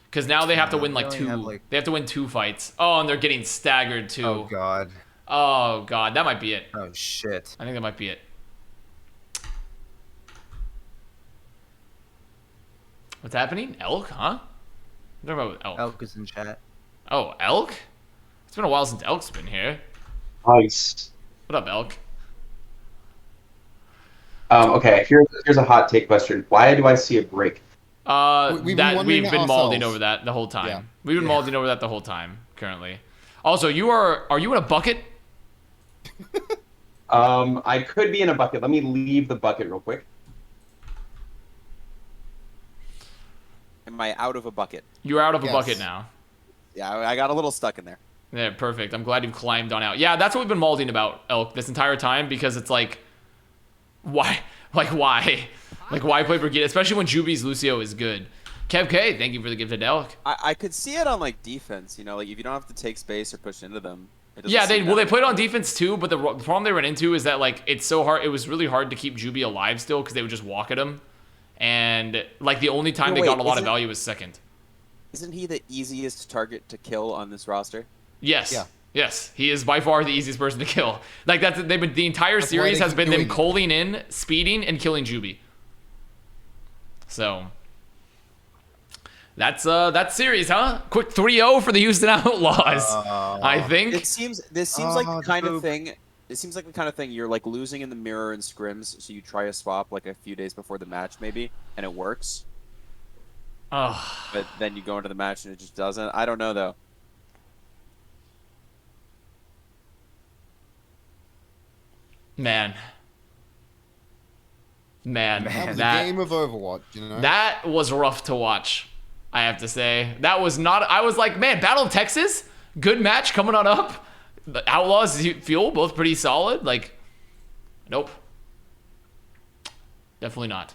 Because now they have to win like they two. only have, like- They have to win 2 fights. Oh, and they're getting staggered too. Oh god. Oh god, that might be it. Oh shit. I think that might be it. What's happening? Elk, huh? I'm talking about Elk. Elk is in chat. Oh, Elk? It's been a while since Elk's been here. Nice. What up, Elk? Okay, here's a hot take question. Why do I see a break? We've been wondering We've that been mauling ourselves. over that the whole time. Yeah. We've been mauling over that the whole time, currently. Also, are you in a bucket? I could be in a bucket. Let me leave the bucket real quick. Am I out of a bucket? You're out of a Yes. bucket now. Yeah, I got a little stuck in there. Yeah, perfect. I'm glad you've climbed on out. Yeah, that's what we've been malding about, Elk, this entire time, because it's like, why? Like, why? Like, why play Brigitte? Especially when Juby's Lucio is good. Kev K, thank you for the gifted Elk. I could see it on like defense, you know, like if you don't have to take space or push into them. It doesn't Yeah, they seem that played on much. defense too, but the problem they ran into is that like it's so hard. It was really hard to keep Juby alive still because they would just walk at him, and like the only time No, they wait, got a lot of isn't- value was second. Isn't he the easiest target to kill on this roster? Yes. Yeah. Yes, he is by far the easiest person to kill. Like the entire That's why series they has keep been them doing it. coaling in, speeding, and killing Juby. So that's that series, huh? Quick 3-0 for the Houston Outlaws. I think. This seems like the kind of Boop. thing. It seems like the kind of thing you're like losing in the mirror in scrims, so you try a swap like a few days before the match maybe, and it works. Oh, But then you go into the match and it just doesn't. I don't know though. man. That was a that game of Overwatch, you know. that was rough to watch. I have to say that was not. I was like, man, Battle of Texas, good match coming on up. The Outlaws, Fuel, both pretty solid. Like, nope, definitely not.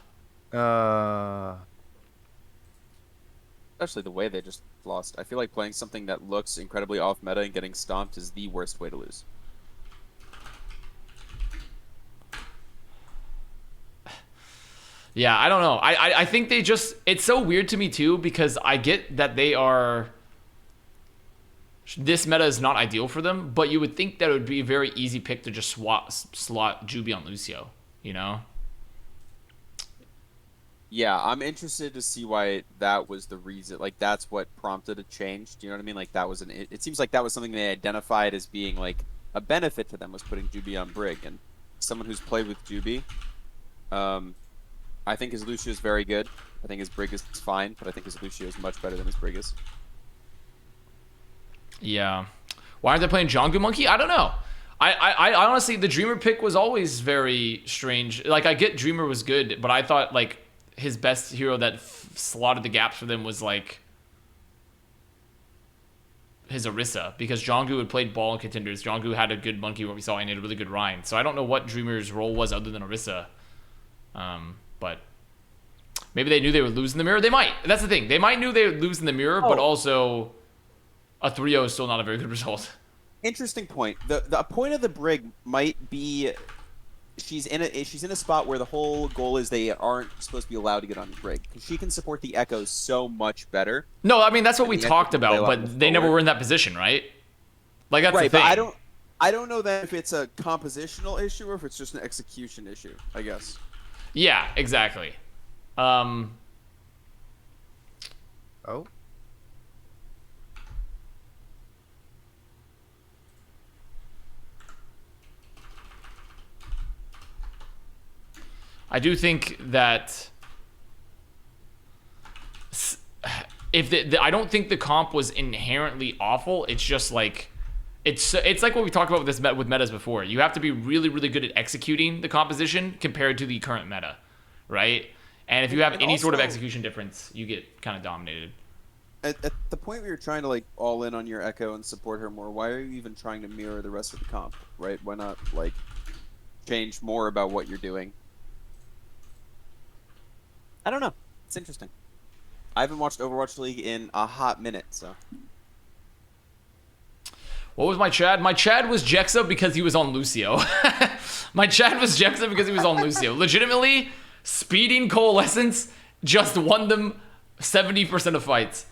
Especially the way they just lost. I feel like playing something that looks incredibly off meta and getting stomped is the worst way to lose. Yeah, I don't know. I think they just. It's so weird to me too because I get that they are. This meta is not ideal for them, but you would think that it would be a very easy pick to just slot Juby on Lucio. You know. Yeah, I'm interested to see why that was the reason. Like, that's what prompted a change. Do you know what I mean? Like, that was it seems like that was something they identified as being, like, a benefit to them was putting Juby on Brig. And someone who's played with Juby, I think his Lucio is very good. I think his Brig is fine, but I think his Lucio is much better than his Brig is. Yeah. Why aren't they playing Jongu Monkey? I don't know. I honestly, the Dreamer pick was always very strange. Like, I get Dreamer was good, but I thought, like, his best hero that slotted the gaps for them was, like, his Orisa. Because Jongu had played ball in contenders. Jongu had a good Monkey where we saw and he had a really good Rhine. So I don't know what Dreamer's role was other than Orisa. But maybe they knew they would lose in the mirror. They might. That's the thing. They might knew they would lose in the mirror, but also a 3-0 is still not a very good result. Interesting point. The point of the Brig might be she's in a spot where the whole goal is they aren't supposed to be allowed to get on the Brig because she can support the Echoes so much better. No, I mean that's what we the talked Echo can play a about, lot more but they never forward. were in that position, right? Like that's Right, the thing. but I don't know that if it's a compositional issue or if it's just an execution issue. I guess. Yeah, exactly. Oh. I do think that if I don't think the comp was inherently awful. It's just like it's like what we talked about with metas before. You have to be really, really good at executing the composition compared to the current meta, right? And if you have And any sort of also- execution difference, you get kind of dominated. At the point where you're trying to like all in on your Echo and support her more, why are you even trying to mirror the rest of the comp? Right? Why not like change more about what you're doing? I don't know. It's interesting. I haven't watched Overwatch League in a hot minute, so. What was my Chad? My Chad was Jexa because he was on Lucio. My Chad was Jexa because he was on Lucio. Legitimately, speeding Coalescence just won them 70% of fights.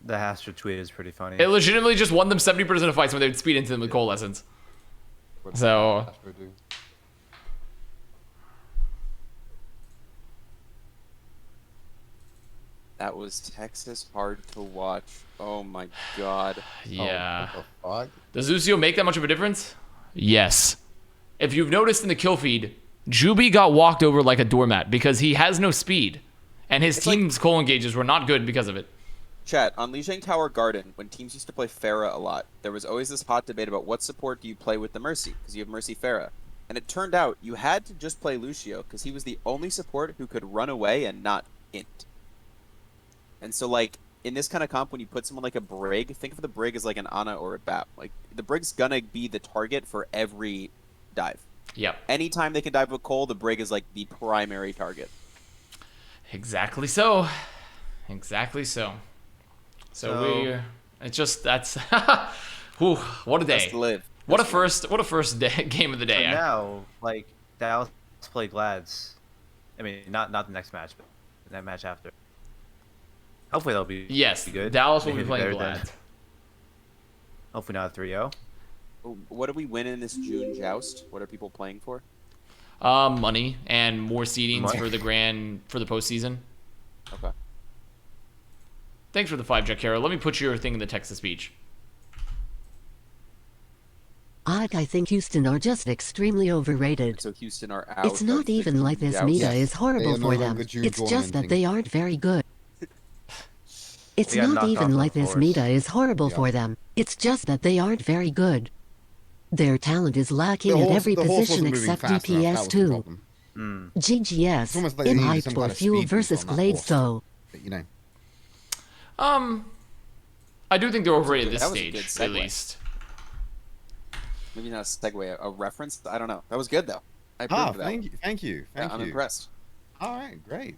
The Hastra tweet is pretty funny. It legitimately just won them 70% of fights when they would speed into them with Coalescence. What So- Astro do? That was Texas hard to watch. Oh my god. Yeah. Oh, what the fuck? Does Lucio make that much of a difference? Yes. If you've noticed in the kill feed, Juby got walked over like a doormat because he has no speed. And his It's like- team's coal engages were not good because of it. Chat, on Lijiang Tower Garden, when teams used to play Pharah a lot, there was always this hot debate about what support do you play with the Mercy, because you have Mercy Pharah. And it turned out you had to just play Lucio, because he was the only support who could run away and not int. And so like in this kind of comp, when you put someone like a Brig, think of the Brig as like an Ana or a Bap. Like the Brig's gonna be the target for every dive. Yep. Anytime they can dive with Cole, the Brig is like the primary target. Exactly so. Exactly so. So it's just that's whew, what a day. Just live. What a Just first day, game of the day. For now, like Dallas play Glads. I mean, not the next match, but that match after. Hopefully they'll be Yes, good. Dallas will be Maybe playing better than- Glad. Hopefully not a 3-0. What do we win in this June joust? What are people playing for? Money and more seedings Money. for the postseason. Okay. Thanks for the 5, Jack Hero. Let me put your thing in the text to speech. I think Houston are just extremely overrated. So Houston are out. It's not of the even like this joust. meta Yes, is they horrible are no for them. longer June It's just that tournamenting. they aren't very good. It's They got not knocked even off like the this course. meta is horrible Yeah. for them. It's just that they aren't very good. Their talent is lacking at every the horse position wasn't moving except fast enough, that DPS was the too. problem. It's GGS. almost like they needed In some hyped kind for of fuel speed boost versus on that Blades horse. though. But, you know. I do think they're overrated at this That was a good stage, at segue. least. Maybe not a segue, a reference. I don't know. That was good though. I approve Ah, of that. thank you, thank you, Yeah, thank I'm you. impressed. All right, great.